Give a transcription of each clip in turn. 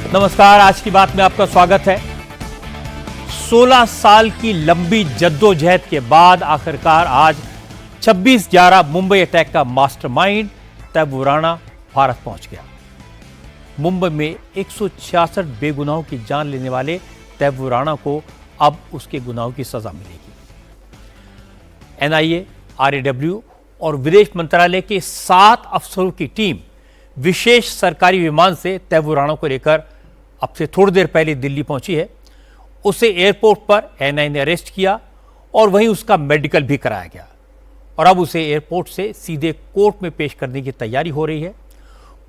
नमस्कार, आज की बात में आपका स्वागत है। 16 साल की लंबी जद्दोजहद के बाद आखिरकार आज 26/11 मुंबई अटैक का मास्टरमाइंड तैमूर राणा भारत पहुंच गया। मुंबई में 166 बेगुनाहों की जान लेने वाले तैमूर राणा को अब उसके गुनाहों की सजा मिलेगी। एनआईए, आरएडब्ल्यू और विदेश मंत्रालय के 7 अफसरों की टीम विशेष सरकारी विमान से तैमूर राणा को लेकर अब से थोड़ी देर पहले दिल्ली पहुंची है। उसे एयरपोर्ट पर एनआईए ने अरेस्ट किया और वहीं उसका मेडिकल भी कराया गया और अब उसे एयरपोर्ट से सीधे कोर्ट में पेश करने की तैयारी हो रही है।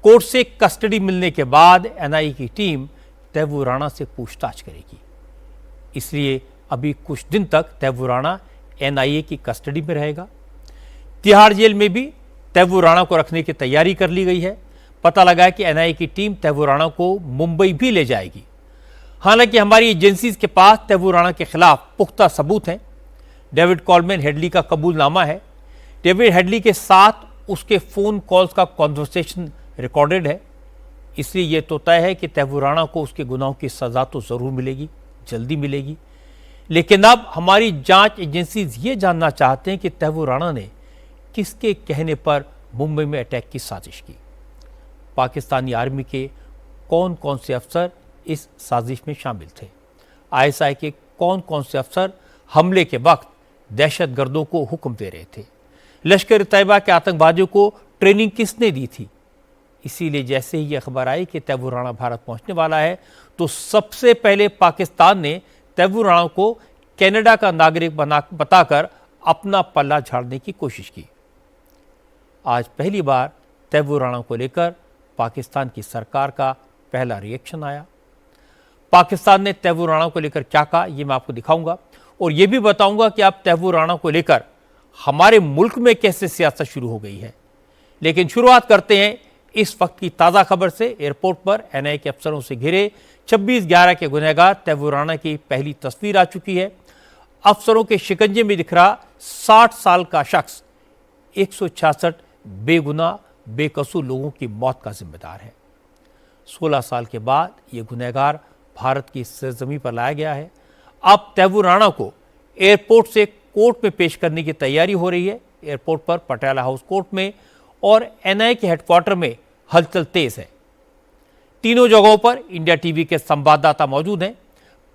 कोर्ट से कस्टडी मिलने के बाद एनआईए की टीम तैमूर राणा से पूछताछ करेगी। इसलिए अभी कुछ दिन तक तैमूर राणा एनआईए की कस्टडी में रहेगा। तिहाड़ जेल में भी तैमूर राणा को रखने की तैयारी कर ली गई है। पता लगा है कि एनआईए की टीम तैमूर राणा को मुंबई भी ले जाएगी। हालांकि हमारी एजेंसीज के पास तैमूर राणा के खिलाफ पुख्ता सबूत हैं। डेविड कॉलमैन हेडली का कबूलनामा है। डेविड हेडली के साथ उसके फोन कॉल्स का कॉन्वर्सेशन रिकॉर्डेड है। इसलिए यह तो तय है कि तैमूर राणा को उसके गुनाहों की सजा तो जरूर मिलेगी, जल्दी मिलेगी। लेकिन अब हमारी जांच एजेंसीज ये जानना चाहते हैं कि तैमूर राणा ने किसके कहने पर मुंबई में अटैक की साजिश की। पाकिस्तानी आर्मी के कौन कौन से अफसर इस साजिश में शामिल थे। आईएसआई के कौन कौन से अफसर हमले के वक्त दहशतगर्दों को हुक्म दे रहे थे। लश्कर तैयबा के आतंकवादियों को ट्रेनिंग किसने दी थी। इसीलिए जैसे ही यह खबर आई कि तैमूर राणा भारत पहुंचने वाला है तो सबसे पहले पाकिस्तान ने तैमूर राणा को कनाडा का नागरिक बताकर अपना पल्ला झाड़ने की कोशिश की। आज पहली बार तैमूर राणा को लेकर पाकिस्तान की सरकार का पहला रिएक्शन आया। पाकिस्तान ने तैमूर राणा को लेकर क्या कहा, यह मैं आपको दिखाऊंगा और यह भी बताऊंगा कि अब तैमूर राणा को लेकर हमारे मुल्क में कैसे सियासत शुरू हो गई है। लेकिन शुरुआत करते हैं इस वक्त की ताज़ा खबर से। एयरपोर्ट पर एनआईए के अफसरों से घिरे 26/11 के गुनहगार तैमूर राणा की पहली तस्वीर आ चुकी है। अफसरों के शिकंजे में दिख रहा 60 साल का शख्स 166 बेगुनाह बेकसूर लोगों की मौत का जिम्मेदार है। 16 साल के बाद यह गुनहगार भारत की सरजमीं पर लाया गया है। अब तैमूर राणा को एयरपोर्ट से कोर्ट में पेश करने की तैयारी हो रही है। एयरपोर्ट पर पटियाला हाउस कोर्ट में और एनआईए के हेडक्वार्टर में हलचल तेज है। तीनों जगहों पर इंडिया टीवी के संवाददाता मौजूद हैं।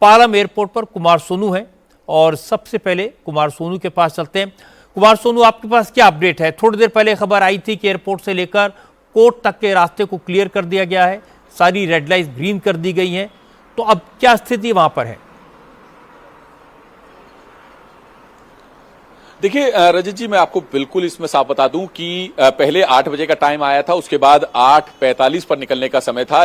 पालम एयरपोर्ट पर कुमार सोनू हैं और सबसे पहले कुमार सोनू के पास चलते हैं। कुमार सोनू, आपके पास क्या अपडेट है? थोड़ी देर पहले खबर आई थी कि एयरपोर्ट से लेकर कोर्ट तक के रास्ते को क्लियर कर दिया गया है, सारी रेड लाइट ग्रीन कर दी गई हैं, तो अब क्या स्थिति वहां पर है? देखिए रजत जी, मैं आपको बिल्कुल इसमें साफ बता दूं कि पहले 8 बजे का टाइम आया था, उसके बाद 8:45 पर निकलने का समय था।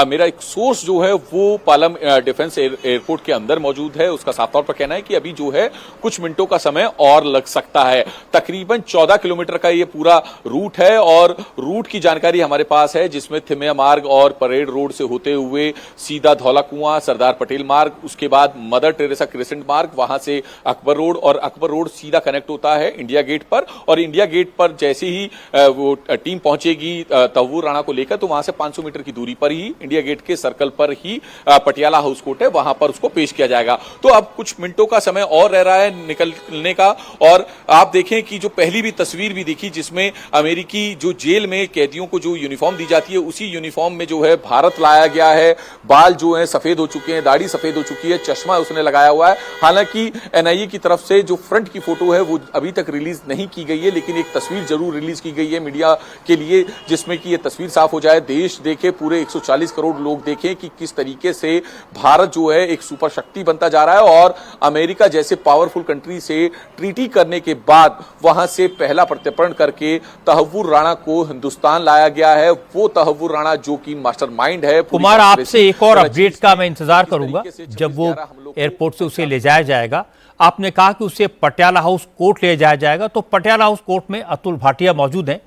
मेरा एक सोर्स जो है वो पालम डिफेंस एयरपोर्ट के अंदर मौजूद है। उसका साफ तौर पर कहना है कि अभी जो है कुछ मिनटों का समय और लग सकता है। तकरीबन 14 किलोमीटर का ये पूरा रूट है और रूट की जानकारी हमारे पास है, जिसमें थिम्मैया मार्ग और परेड रोड से होते हुए सीधा धौला कुआं, सरदार पटेल मार्ग, उसके बाद मदर टेरेसा क्रिसेंट मार्ग, वहां से अकबर रोड और अकबर रोड सीधा कनेक्ट होता है इंडिया गेट पर। और इंडिया गेट पर जैसे ही वो टीम पहुंचेगी तैमूर राणा को लेकर, तो वहां से 500 मीटर की दूरी पर ही इंडिया गेट के सर्कल पर ही पटियाला हाउस कोर्ट है, वहां पर उसको पेश किया जाएगा। तो अब कुछ मिनटों का समय और रह रहा है निकलने का। और आप देखें कि जो पहली भी तस्वीर भी दिखी, जिसमें अमेरिकी जो जेल में कैदियों को जो यूनिफॉर्म दी जाती है, उसी यूनिफॉर्म में जो है भारत लाया गया है। बाल जो है सफेद हो चुके हैं, दाढ़ी सफेद हो चुकी है, चश्मा उसने लगाया हुआ है। हालांकि एनआईए की तरफ से जो फ्रंट की फोटो है वो अभी तक रिलीज नहीं की गई है, लेकिन एक तस्वीर जरूर रिलीज की गई है मीडिया के लिए, जिसमें कि ये तस्वीर साफ हो जाए, देश देखे, पूरे 140 करोड़ लोग देखें कि किस तरीके से भारत जो है एक सुपर शक्ति बनता जा रहा है। और अमेरिका जैसे पावरफुल कंट्री से ट्रीटी करने के बाद वहां से पहला प्रत्यर्पण करके तैमूर राणा को हिंदुस्तान लाया गया है। वो तैमूर राणा जो कि मास्टरमाइंड है। कुमार, आपसे एक और अपडेट का मैं इंतजार करूंगा जब वो एयरपोर्ट से उसे ले जाया जाएगा। आपने कहा कि उसे पटियाला हाउस कोर्ट ले जाया जाएगा, तो पटियाला हाउस कोर्ट में अतुल भाटिया मौजूद हैं।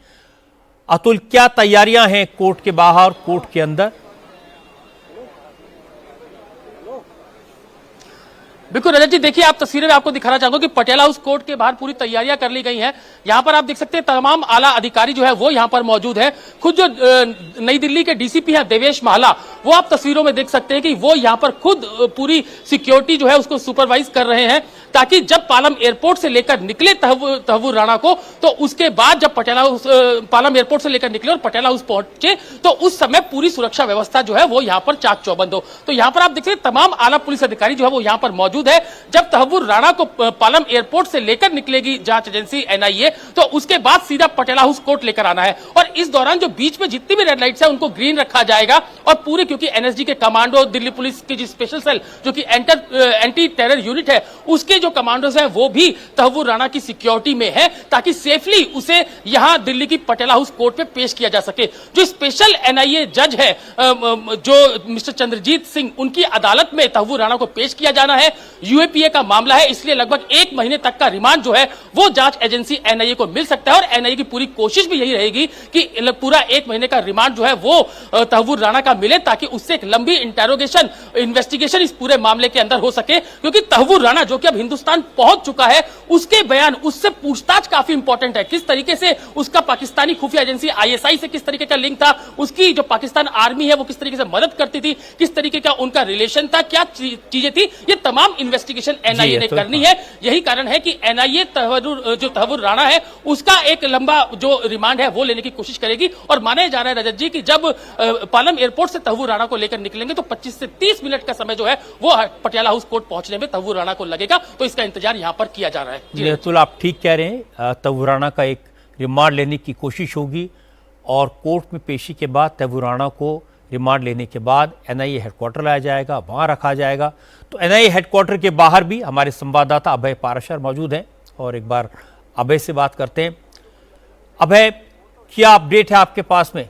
अतुल, क्या तैयारियां हैं कोर्ट के बाहर, कोर्ट के अंदर? बिल्कुल रजत जी, देखिए आप तस्वीरें में आपको दिखाना चाहूंगा कि पटियाला हाउस कोर्ट के बाहर पूरी तैयारियां कर ली गई हैं। यहां पर आप देख सकते हैं तमाम आला अधिकारी जो है वो यहां पर मौजूद है। खुद जो नई दिल्ली के डीसीपी हैं देवेश महला, वो आप तस्वीरों में देख सकते हैं कि वो यहां पर खुद पूरी सिक्योरिटी जो है उसको सुपरवाइज कर रहे हैं, ताकि जब पालम एयरपोर्ट से लेकर निकले तहव्वुर राणा को, तो उसके बाद जब पालम एयरपोर्ट से लेकर निकले और पटियाला हाउस पहुंचे तो उस समय पूरी सुरक्षा व्यवस्था जो है वो यहां पर चाक चौबंद हो। तो यहां पर आप देख सकते हैं तमाम आला पुलिस अधिकारी जो है वो यहां पर मौजूद है। जब तहव्वुर राणा को पालम एयरपोर्ट से लेकर निकलेगी जांच एजेंसी एनआईए, तो उसके बाद सीधा पटियाला हाउस कोर्ट लेकर आना है। और इस दौरान जो बीच में जितनी भी रेड लाइट्स है उनको ग्रीन रखा जाएगा और पूरे, क्योंकि एनएसजी के कमांडो, दिल्ली पुलिस की जो स्पेशल सेल जो कि एंटी टेरर यूनिट है, उसके जो कमांडोज हैं वो भी तहव्वुर राणा की सिक्योरिटी में है, ताकि सेफली उसे यहां दिल्ली की पटियाला हाउस कोर्ट में पेश किया जा सके। जो स्पेशल एनआईए जज है जो मिस्टर चंद्रजीत सिंह, उनकी अदालत में तहव्वुर राणा को पेश किया जाना है। यूएपीए का मामला है, इसलिए लगभग 1 महीने तक का रिमांड जो है वो जांच एजेंसी एनआईए को मिल सकता है। और एनआईए की पूरी कोशिश भी यही रहेगी कि पूरा 1 महीने का रिमांड जो है वो तहव्वुर राणा का मिले, ताकि उससे एक लंबी इंटेरोगेशन, इन्वेस्टिगेशन इस पूरे मामले के अंदर हो सके। क्योंकि तहव्वुर राणा जो कि अब हिंदुस्तान पहुंच चुका है, उसके बयान, उससे पूछताछ काफी इंपॉर्टेंट है। किस तरीके से उसका पाकिस्तानी खुफिया एजेंसी आईएसआई से किस तरीके का लिंक था, उसकी जो पाकिस्तान आर्मी है वो किस तरीके से मदद करती थी, किस तरीके का उनका रिलेशन था, क्या चीजें थी, ये तमाम इन्वेस्टिगेशन एनआईए ने करनी है। यही कारण है कि एनआईए तहव्वुर राणा है उसका एक लंबा जो रिमांड है वो लेने की कोशिश करेगी। और माना जा रहा है रजत जी कि जब पालम एयरपोर्ट से तहव्वुर राणा को लेकर निकलेंगे तो 25 से 30 मिनट का समय जो है वो पटियाला हाउस कोर्ट पहुंचने में तहव्वुर राणा को लगेगा। तो इसका इंतजार यहां पर किया जा रहा है। जी अतुल, आप ठीक कह रहे हैं। तहव्वुर राणा का एक रिमांड लेने की कोशिश होगी और कोर्ट में पेशी के बाद तहव्वुर राणा को रिमांड लेने के बाद एनआईए हेडक्वार्टर लाया जाएगा, वहां रखा जाएगा। तो एनआईए हेडक्वार्टर के बाहर भी हमारे संवाददाता अभय पाराशर मौजूद हैं और एक बार अभय से बात करते हैं। अभय, क्या अपडेट है आपके पास में?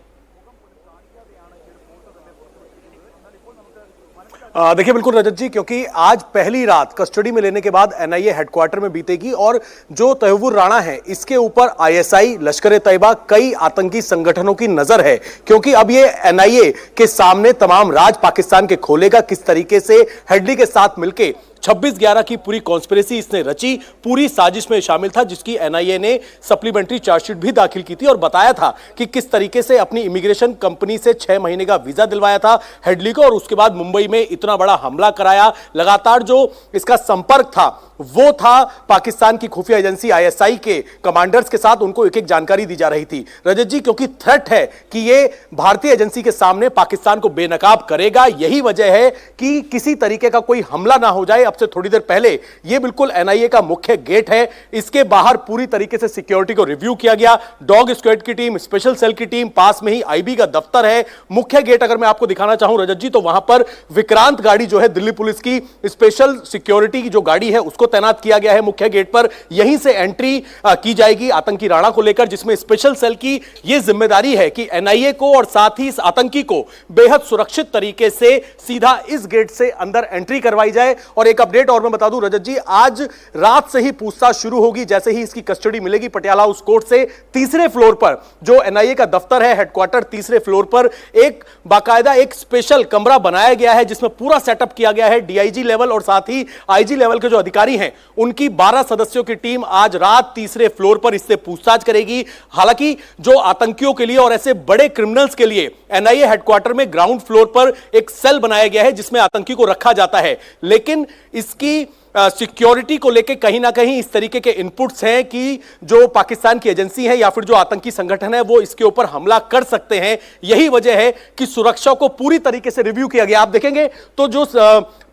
देखिए बिल्कुल रजत जी, क्योंकि आज पहली रात कस्टडी में लेने के बाद एनआईए हेडक्वार्टर में बीतेगी और जो तहव्वुर राणा है इसके ऊपर आईएसआई, लश्कर तैयबा, कई आतंकी संगठनों की नजर है। क्योंकि अब ये एनआईए के सामने तमाम राज पाकिस्तान के खोलेगा, किस तरीके से हेडली के साथ मिलकर 26/11 की पूरी कॉन्स्पिरेसी इसने रची, पूरी साजिश में शामिल था, जिसकी एनआईए ने सप्लीमेंट्री चार्जशीट भी दाखिल की थी और बताया था कि किस तरीके से अपनी इमिग्रेशन कंपनी से 6 महीने का वीजा दिलवाया था हेडली को और उसके बाद मुंबई में इतना बड़ा हमला कराया। लगातार जो इसका संपर्क था वो था पाकिस्तान की खुफिया एजेंसी आईएसआई के कमांडर्स के साथ, उनको एक एक जानकारी दी जा रही थी रजत जी, क्योंकि थ्रेट है कि ये भारतीय एजेंसी के सामने पाकिस्तान को बेनकाब करेगा। यही वजह है कि किसी तरीके का कोई हमला ना हो जाए। अब से थोड़ी देर पहले ये बिल्कुल एनआईए का मुख्य गेट है, इसके बाहर पूरी तरीके से सिक्योरिटी को रिव्यू किया गया। डॉग स्क्वाड की टीम, स्पेशल सेल की टीम, पास में ही आईबी का दफ्तर है। मुख्य गेट अगर मैं आपको दिखाना चाहूं रजत जी, तो वहां पर विक्रांत गाड़ी जो है दिल्ली पुलिस की स्पेशल सिक्योरिटी की जो गाड़ी है उसको तैनात किया गया है मुख्य गेट पर। यहीं से एंट्री की जाएगी आतंकी राणा को लेकर, जिसमें स्पेशल सेल की यह जिम्मेदारी है कि एनआईए को और साथ ही इस आतंकी को बेहद सुरक्षित तरीके से सीधा इस गेट से अंदर एंट्री करवाई जाए। और एक अपडेट और मैं बता दूं रजत जी, आज रात से ही पूछताछ शुरू होगी। जैसे ही इसकी कस्टडी मिलेगी पटियाला हाउस कोर्ट से, तीसरे फ्लोर पर जो एनआईए का दफ्तर है, हेडक्वार्टर, तीसरे फ्लोर पर एक बाकायदा एक स्पेशल कमरा बनाया गया है जिसमें पूरा सेटअप किया गया है। डीआईजी लेवल और साथ ही आईजी लेवल के जो अधिकारी हैं उनकी 12 सदस्यों की टीम आज रात तीसरे फ्लोर पर इससे पूछताछ करेगी। हालांकि जो आतंकियों के लिए और ऐसे बड़े क्रिमिनल्स के लिए एनआईए हेडक्वार्टर में ग्राउंड फ्लोर पर एक सेल बनाया गया है जिसमें आतंकी को रखा जाता है, लेकिन इसकी सिक्योरिटी को लेकर कहीं ना कहीं इस तरीके के इनपुट्स हैं कि जो पाकिस्तान की एजेंसी है या फिर जो आतंकी संगठन है वो इसके ऊपर हमला कर सकते हैं। यही वजह है कि सुरक्षा को पूरी तरीके से रिव्यू किया गया। आप देखेंगे तो जो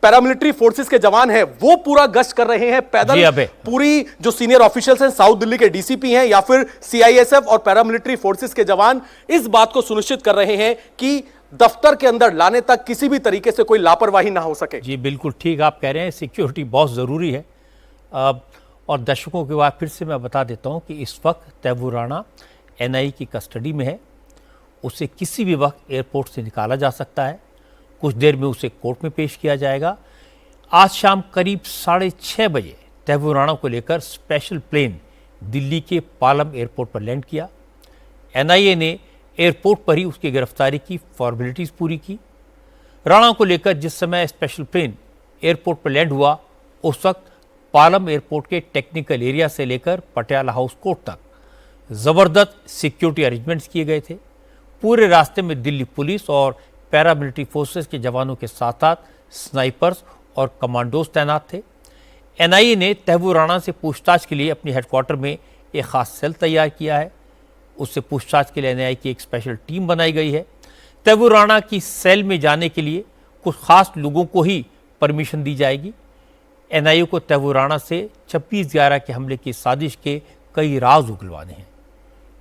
पैरामिलिट्री फोर्सेस के जवान हैं वो पूरा गश्त कर रहे हैं पैदल। पूरी जो सीनियर ऑफिशियल्स हैं, साउथ दिल्ली के डीसीपी हैं या फिर सीआईएसएफ और पैरामिलिट्री फोर्सेस के जवान इस बात को सुनिश्चित कर रहे हैं कि दफ्तर के अंदर लाने तक किसी भी तरीके से कोई लापरवाही ना हो सके। जी बिल्कुल ठीक आप कह रहे हैं, सिक्योरिटी बहुत ज़रूरी है। और दर्शकों के बाद फिर से मैं बता देता हूं कि इस वक्त तहव्वुर राणा एनआईए की कस्टडी में है। उसे किसी भी वक्त एयरपोर्ट से निकाला जा सकता है। कुछ देर में उसे कोर्ट में पेश किया जाएगा। आज शाम करीब 6:30 बजे तहव्वुर राणा को लेकर स्पेशल प्लेन दिल्ली के पालम एयरपोर्ट पर लैंड किया। एनआईए ने एयरपोर्ट पर ही उसकी गिरफ्तारी की फॉर्मेलिटीज़ पूरी की। राणा को लेकर जिस समय स्पेशल प्लेन एयरपोर्ट पर लैंड हुआ उस वक्त पालम एयरपोर्ट के टेक्निकल एरिया से लेकर पटियाला हाउस कोर्ट तक जबरदस्त सिक्योरिटी अरेंजमेंट्स किए गए थे। पूरे रास्ते में दिल्ली पुलिस और पैरामिलिट्री फोर्सेस के जवानों के साथ साथ स्नाइपर्स और कमांडोज तैनात थे। एनआईए ने तैमूर राणा से पूछताछ के लिए अपने हेडक्वार्टर में एक खास सेल तैयार किया है। उससे पूछताछ के लिए एनआईए की एक स्पेशल टीम बनाई गई है। तैमूर राणा की सेल में जाने के लिए कुछ खास लोगों को ही परमिशन दी जाएगी। एनआईए को तैमूर राणा से 26/11 के हमले की साजिश के कई राज उगलवाने हैं।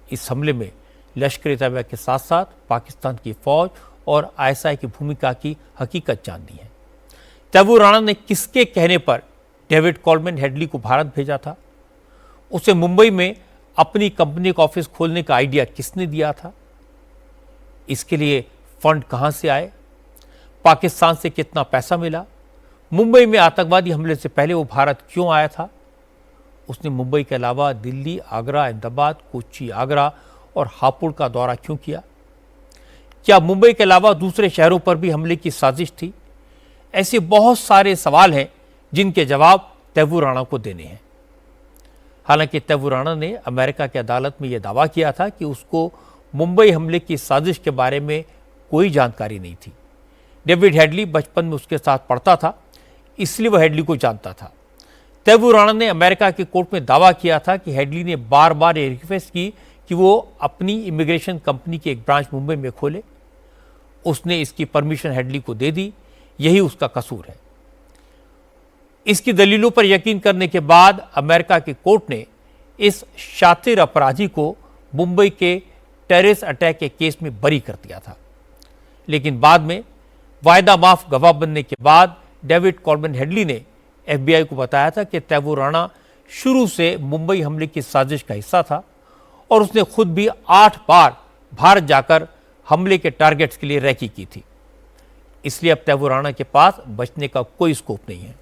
इस हमले में लश्कर तैयबा के साथ साथ पाकिस्तान की फौज और आईएसआई की भूमिका की हकीकत जाननी है। तैमूर राणा ने किसके कहने पर डेविड कॉलमैन हेडली को भारत भेजा था? उसे मुंबई में अपनी कंपनी का ऑफिस खोलने का आइडिया किसने दिया था? इसके लिए फंड कहां से आए? पाकिस्तान से कितना पैसा मिला? मुंबई में आतंकवादी हमले से पहले वो भारत क्यों आया था? उसने मुंबई के अलावा दिल्ली, आगरा, अहमदाबाद, कोच्चि, आगरा और हापुड़ का दौरा क्यों किया? क्या मुंबई के अलावा दूसरे शहरों पर भी हमले की साजिश थी? ऐसे बहुत सारे सवाल हैं जिनके जवाब तैमूर राणा को देने हैं। हालांकि तैमूर राणा ने अमेरिका की अदालत में यह दावा किया था कि उसको मुंबई हमले की साजिश के बारे में कोई जानकारी नहीं थी। डेविड हेडली बचपन में उसके साथ पढ़ता था, इसलिए वह हेडली को जानता था। तैमूर राणा ने अमेरिका की कोर्ट में दावा किया था कि हेडली ने बार बार ये रिक्वेस्ट की कि वो अपनी इमिग्रेशन कंपनी की एक ब्रांच मुंबई में खोले। उसने इसकी परमिशन हेडली को दे दी, यही उसका कसूर है। इसकी दलीलों पर यकीन करने के बाद अमेरिका की कोर्ट ने इस शातिर अपराधी को मुंबई के टेररिस्ट अटैक के केस में बरी कर दिया था। लेकिन बाद में वायदा माफ गवाह बनने के बाद डेविड कॉलमैन हेडली ने एफबीआई को बताया था कि तैमूर राणा शुरू से मुंबई हमले की साजिश का हिस्सा था और उसने खुद भी 8 बार भारत जाकर हमले के टारगेट्स के लिए रैकी की थी। इसलिए अब तैमूर राणा के पास बचने का कोई स्कोप नहीं है।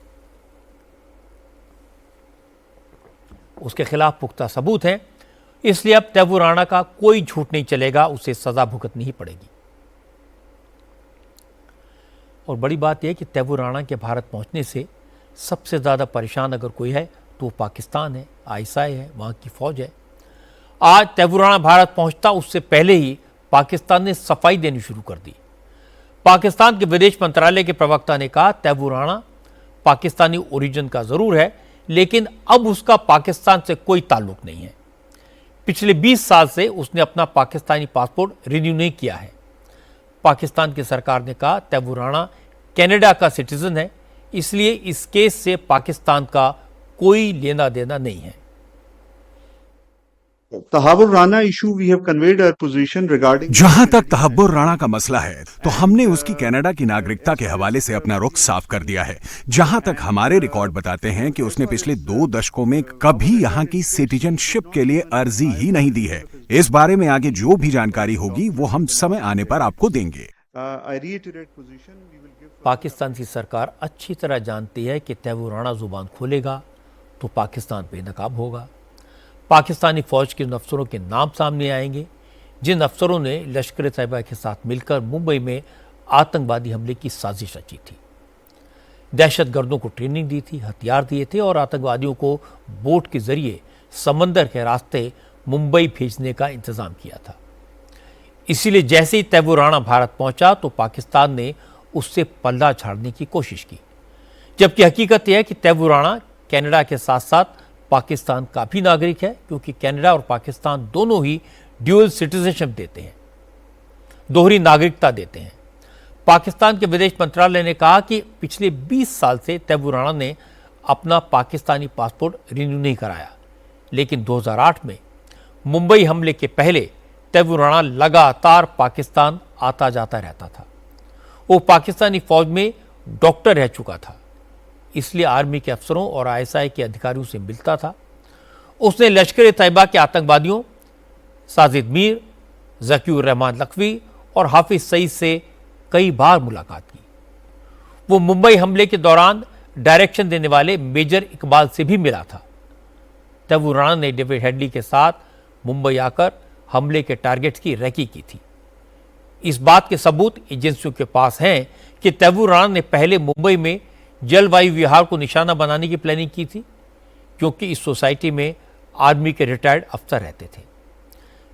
उसके खिलाफ पुख्ता सबूत हैं, इसलिए अब तैमूर राणा का कोई झूठ नहीं चलेगा, उसे सजा भुगतनी ही पड़ेगी। और बड़ी बात यह कि तैमूर राणा के भारत पहुंचने से सबसे ज्यादा परेशान अगर कोई है तो पाकिस्तान है, आईएसआई है, वहां की फौज है। आज तैमूर राणा भारत पहुंचता उससे पहले ही पाकिस्तान ने सफाई देनी शुरू कर दी। पाकिस्तान के विदेश मंत्रालय के प्रवक्ता ने कहा, तैमूर राणा पाकिस्तानी ओरिजिन का जरूर है, लेकिन अब उसका पाकिस्तान से कोई ताल्लुक नहीं है। पिछले 20 साल से उसने अपना पाकिस्तानी पासपोर्ट रिन्यू नहीं किया है। पाकिस्तान की सरकार ने कहा, तैमूर राणा कनाडा का सिटीजन है, इसलिए इस केस से पाकिस्तान का कोई लेना देना नहीं है। Tahawwur Rana issue we have conveyed our position regarding. जहां तक तहव्वुर राणा का मसला है तो हमने उसकी कनाडा की नागरिकता के हवाले से अपना रुख साफ कर दिया है। जहां तक हमारे रिकॉर्ड बताते हैं कि उसने पिछले 2 दशकों में कभी यहां की सिटीजनशिप के लिए अर्जी ही नहीं दी है। इस बारे में आगे जो भी जानकारी होगी वो हम समय आने पर आपको देंगे। पाकिस्तान की सरकार अच्छी तरह जानती है कि तैमूर राणा जुबान खोलेगा तो पाकिस्तान बेनकाब होगा। पाकिस्तानी फौज के उन अफसरों के नाम सामने आएंगे जिन अफसरों ने लश्कर तैयबा के साथ मिलकर मुंबई में आतंकवादी हमले की साजिश रची थी, दहशतगर्दों को ट्रेनिंग दी थी, हथियार दिए थे और आतंकवादियों को बोट के जरिए समंदर के रास्ते मुंबई भेजने का इंतजाम किया था। इसीलिए जैसे ही तैमूर राणा भारत पहुंचा तो पाकिस्तान ने उससे पल्ला झाड़ने की कोशिश की, जबकि हकीकत यह है कि तैमूर राणा कनाडा के साथ साथ पाकिस्तान का भी नागरिक है, क्योंकि कनाडा और पाकिस्तान दोनों ही ड्यूअल सिटीजनशिप देते हैं, दोहरी नागरिकता देते हैं। पाकिस्तान के विदेश मंत्रालय ने कहा कि पिछले 20 साल से तैमूर राणा ने अपना पाकिस्तानी पासपोर्ट रिन्यू नहीं कराया, लेकिन 2008 में मुंबई हमले के पहले तैमूर राणा लगातार पाकिस्तान आता जाता रहता था। वो पाकिस्तानी फौज में डॉक्टर रह चुका था, इसलिए आर्मी के अफसरों और आईएसआई के अधिकारियों से मिलता था। उसने लश्कर तैयबा के आतंकवादियों साजिद मीर, ज़कीउर रहमान लखवी और हाफिज सईद से कई बार मुलाकात की। वो मुंबई हमले के दौरान डायरेक्शन देने वाले मेजर इकबाल से भी मिला था। तैमूर राणा ने डेविड हेडली के साथ मुंबई आकर हमले के टारगेट्स की रैकी की थी। इस बात के सबूत एजेंसियों के पास हैं कि तैमूर राणा ने पहले मुंबई में जलवायु विहार को निशाना बनाने की प्लानिंग की थी, क्योंकि इस सोसाइटी में आर्मी के रिटायर्ड अफसर रहते थे।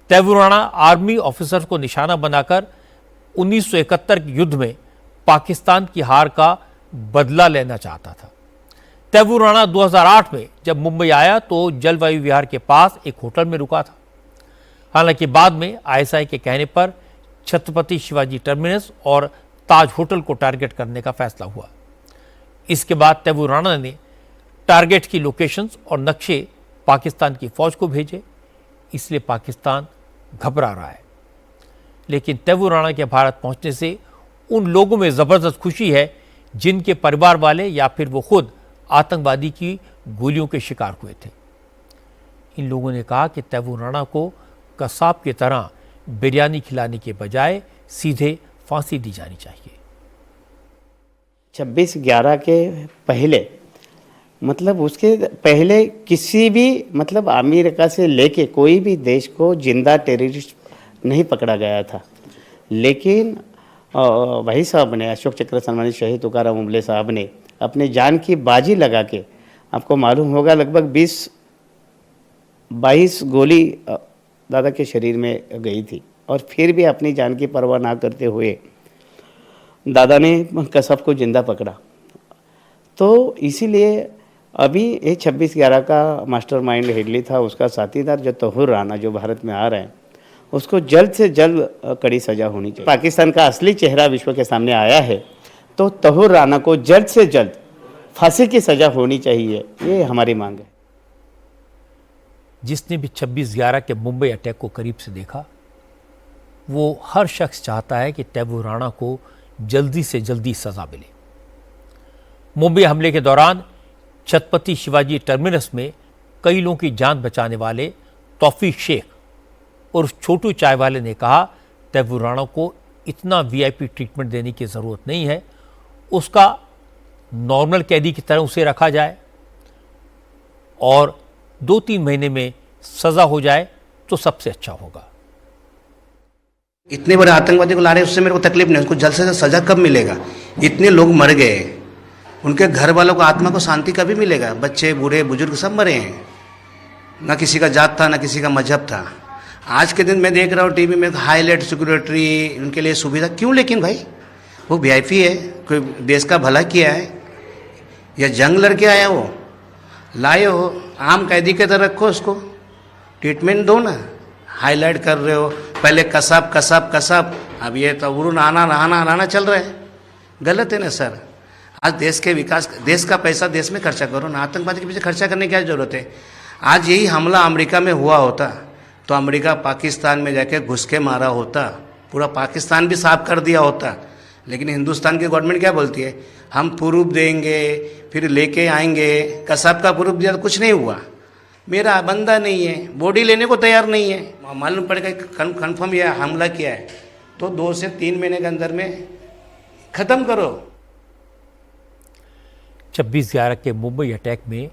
तैमूर राणा आर्मी ऑफिसर्स को निशाना बनाकर 1971 के युद्ध में पाकिस्तान की हार का बदला लेना चाहता था। तैमूर राणा 2008 में जब मुंबई आया तो जलवायु विहार के पास एक होटल में रुका था। हालांकि बाद में आईएसआई के कहने पर छत्रपति शिवाजी टर्मिनस और ताज होटल को टारगेट करने का फैसला हुआ। इसके बाद तैमूर राणा ने टारगेट की लोकेशंस और नक्शे पाकिस्तान की फौज को भेजे, इसलिए पाकिस्तान घबरा रहा है। लेकिन तैमूर राणा के भारत पहुंचने से उन लोगों में जबरदस्त खुशी है जिनके परिवार वाले या फिर वो खुद आतंकवादी की गोलियों के शिकार हुए थे। इन लोगों ने कहा कि तैमूर राणा को कसाब की तरह बिरयानी खिलाने के बजाय सीधे फांसी दी जानी चाहिए। 26/11 के पहले, मतलब उसके पहले किसी भी मतलब अमेरिका से लेके कोई भी देश को जिंदा टेररिस्ट नहीं पकड़ा गया था। लेकिन वही साहब ने, अशोक चक्र सम्मानित शहीद तुकाराम ओंबले साहब ने अपने जान की बाजी लगा के, आपको मालूम होगा लगभग 20-22 गोली दादा के शरीर में गई थी, और फिर भी अपनी जान की परवाह ना करते हुए दादा ने कसब को जिंदा पकड़ा। तो इसीलिए अभी ये 26/11 का मास्टरमाइंड हेडली था, उसका साथीदार जो तैमूर राणा जो भारत में आ रहे हैं, उसको जल्द से जल्द कड़ी सजा होनी चाहिए। पाकिस्तान का असली चेहरा विश्व के सामने आया है, तो तैमूर राणा को जल्द से जल्द फांसी की सजा होनी चाहिए, ये हमारी मांग है। जिसने भी 26/11 के मुंबई अटैक को करीब से देखा, वो हर शख्स चाहता है कि तैमूर राणा को जल्दी से जल्दी सजा मिले। मुंबई हमले के दौरान छत्रपति शिवाजी टर्मिनस में कई लोगों की जान बचाने वाले तौफीक शेख और छोटू चाय वाले ने कहा, तैमूर राणा को इतना वीआईपी ट्रीटमेंट देने की ज़रूरत नहीं है, उसका नॉर्मल कैदी की तरह उसे रखा जाए और 2-3 महीने में सज़ा हो जाए तो सबसे अच्छा होगा। इतने बड़े आतंकवादी को ला रहे हैं, उससे मेरे को तकलीफ नहीं, उसको जल्द से जल्द सजा कब मिलेगा? इतने लोग मर गए, उनके घर वालों को आत्मा को शांति कभी मिलेगा? बच्चे बूढ़े बुजुर्ग सब मरे हैं, ना किसी का जात था ना किसी का मजहब था। आज के दिन मैं देख रहा हूँ टीवी में हाईलाइट सिक्योरिटी, उनके लिए सुविधा क्यों? लेकिन भाई वो वीआईपी है, कोई देश का भला किया है या जंग लड़के आया, वो लाए हो, आम कैदी के तरह रखो, उसको ट्रीटमेंट दो ना। हाईलाइट कर रहे हो, पहले कसाब कसाब कसाब, अब ये तो नाना चल रहा है, गलत है ना सर। आज देश के विकास, देश का पैसा देश में खर्चा करो ना, आतंकवादी के पीछे खर्चा करने की क्या जरूरत है? आज यही हमला अमेरिका में हुआ होता तो अमेरिका पाकिस्तान में जाके घुस के मारा होता, पूरा पाकिस्तान भी साफ कर दिया होता। लेकिन हिंदुस्तान की गवर्नमेंट क्या बोलती है, हम प्रूफ देंगे फिर लेके आएंगे। कसाब का प्रूफ दिया तो कुछ नहीं हुआ, मेरा बंदा नहीं है, बॉडी लेने को तैयार नहीं है, मालूम पड़ेगा कन्फर्म ये हमला किया है तो 2 से 3 महीने के अंदर में खत्म करो। 26/11 के मुंबई अटैक में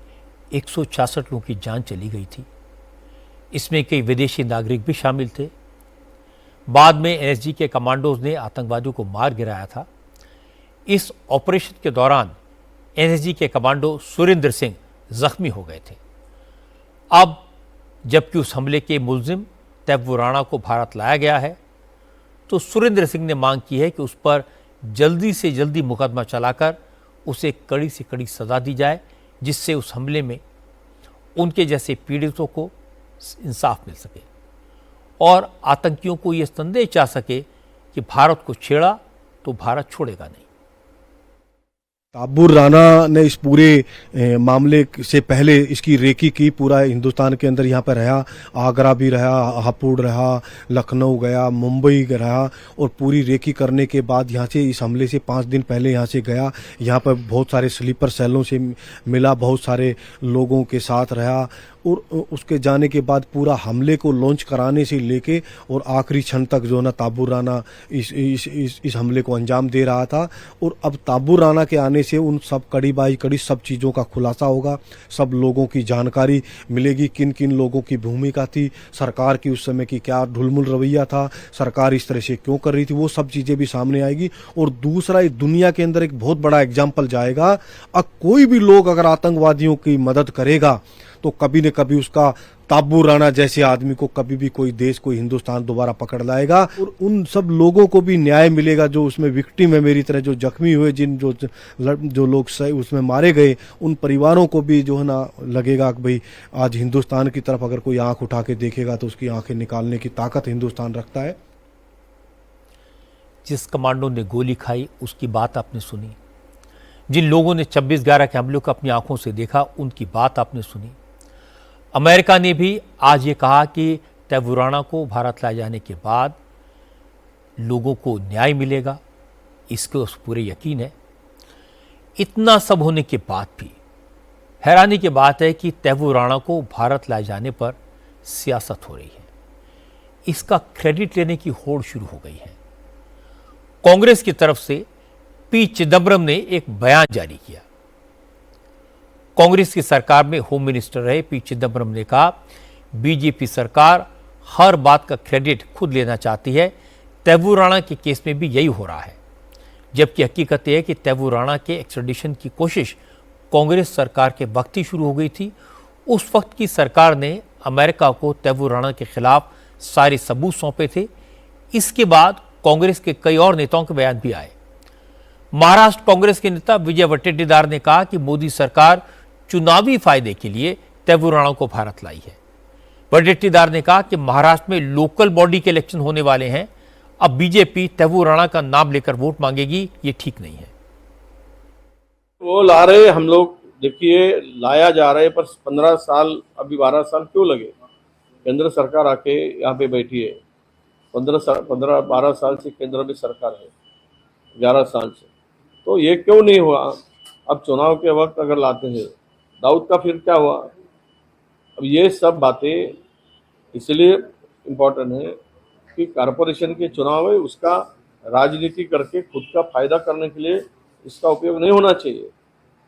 166 लोगों की जान चली गई थी, इसमें कई विदेशी नागरिक भी शामिल थे। बाद में एनएसजी के कमांडोज ने आतंकवादियों को मार गिराया था। इस ऑपरेशन के दौरान एनएसजी के कमांडो सुरेंद्र सिंह जख्मी हो गए थे। अब जबकि उस हमले के मुलजिम तैमूर राणा को भारत लाया गया है, तो सुरेंद्र सिंह ने मांग की है कि उस पर जल्दी से जल्दी मुकदमा चलाकर उसे कड़ी से कड़ी सजा दी जाए, जिससे उस हमले में उनके जैसे पीड़ितों को इंसाफ मिल सके और आतंकियों को यह संदेश जा सके कि भारत को छेड़ा तो भारत छोड़ेगा नहीं। तैमूर राणा ने इस पूरे मामले से पहले इसकी रेकी की, पूरा हिंदुस्तान के अंदर यहाँ पर रहा, आगरा भी रहा, हापुड़ रहा, लखनऊ गया, मुंबई रहा, और पूरी रेकी करने के बाद यहाँ से इस हमले से 5 दिन पहले यहाँ से गया। यहाँ पर बहुत सारे स्लीपर सेलों से मिला, बहुत सारे लोगों के साथ रहा और उसके जाने के बाद पूरा हमले को लॉन्च कराने से लेके और आखिरी क्षण तक जो है ना ताबूर राणा इस हमले को अंजाम दे रहा था। और अब ताबूर राणा के आने से उन सब कड़ी सब चीज़ों का खुलासा होगा, सब लोगों की जानकारी मिलेगी, किन किन लोगों की भूमिका थी, सरकार की उस समय की क्या ढुलमुल रवैया था, सरकार इस तरह से क्यों कर रही थी, वो सब चीज़ें भी सामने आएगी। और दूसरा, दुनिया के अंदर एक बहुत बड़ा एग्जाम्पल जाएगा। अब कोई भी लोग अगर आतंकवादियों की मदद करेगा तो कभी न कभी उसका ताबूर राणा जैसे आदमी को कभी भी कोई देश, कोई हिंदुस्तान दोबारा पकड़ लाएगा। और उन सब लोगों को भी न्याय मिलेगा जो उसमें विक्टिम है, मेरी तरह जो जख्मी हुए, जो लोग उसमें मारे गए, उन परिवारों को भी जो है ना लगेगा कि भाई आज हिंदुस्तान की तरफ अगर कोई आंख उठा के देखेगा तो उसकी आंखें निकालने की ताकत हिंदुस्तान रखता है। जिस कमांडो ने गोली खाई उसकी बात आपने सुनी, जिन लोगों ने 26/11 के हमलों को अपनी आंखों से देखा उनकी बात आपने सुनी। अमेरिका ने भी आज ये कहा कि तैमूर राणा को भारत लाए जाने के बाद लोगों को न्याय मिलेगा, इसके उस पूरे यकीन है। इतना सब होने के बाद भी हैरानी की बात है कि तैमूर राणा को भारत लाए जाने पर सियासत हो रही है, इसका क्रेडिट लेने की होड़ शुरू हो गई है। कांग्रेस की तरफ से पी चिदम्बरम ने एक बयान जारी किया। कांग्रेस की सरकार में होम मिनिस्टर रहे पी चिदम्बरम ने कहा, बीजेपी सरकार हर बात का क्रेडिट खुद लेना चाहती है, तैमूर राणा के केस में भी यही हो रहा है। जबकि हकीकत यह है कि तैमूर राणा के एक्स्ट्राडिशन की कोशिश कांग्रेस सरकार के वक्त ही शुरू हो गई थी। उस वक्त की सरकार ने अमेरिका को तैमूर राणा के खिलाफ सारे सबूत सौंपे थे। इसके बाद कांग्रेस के कई और नेताओं के बयान भी आए। महाराष्ट्र कांग्रेस के नेता विजय वट्टेटीदार ने कहा कि मोदी सरकार चुनावी फायदे के लिए तैमूर राणा को भारत लाई है। वट्टेटीदार ने कहा कि महाराष्ट्र में लोकल बॉडी के इलेक्शन होने वाले हैं, अब बीजेपी तैमूर राणा का नाम लेकर वोट मांगेगी, ये ठीक नहीं है। वो ला रहे हम लोग, देखिए लाया जा रहा है, पर 15 साल अभी 12 साल क्यों लगे? केंद्र सरकार आके यहाँ पे बैठी है, 12 साल से केंद्र में सरकार है, 11 साल से, तो ये क्यों नहीं हुआ? अब चुनाव के वक्त अगर लाते हैं, दाऊद का फिर क्या हुआ? अब ये सब बातें इसलिए इम्पोर्टेंट है कि कारपोरेशन के चुनाव है, उसका राजनीति करके खुद का फायदा करने के लिए इसका उपयोग नहीं होना चाहिए,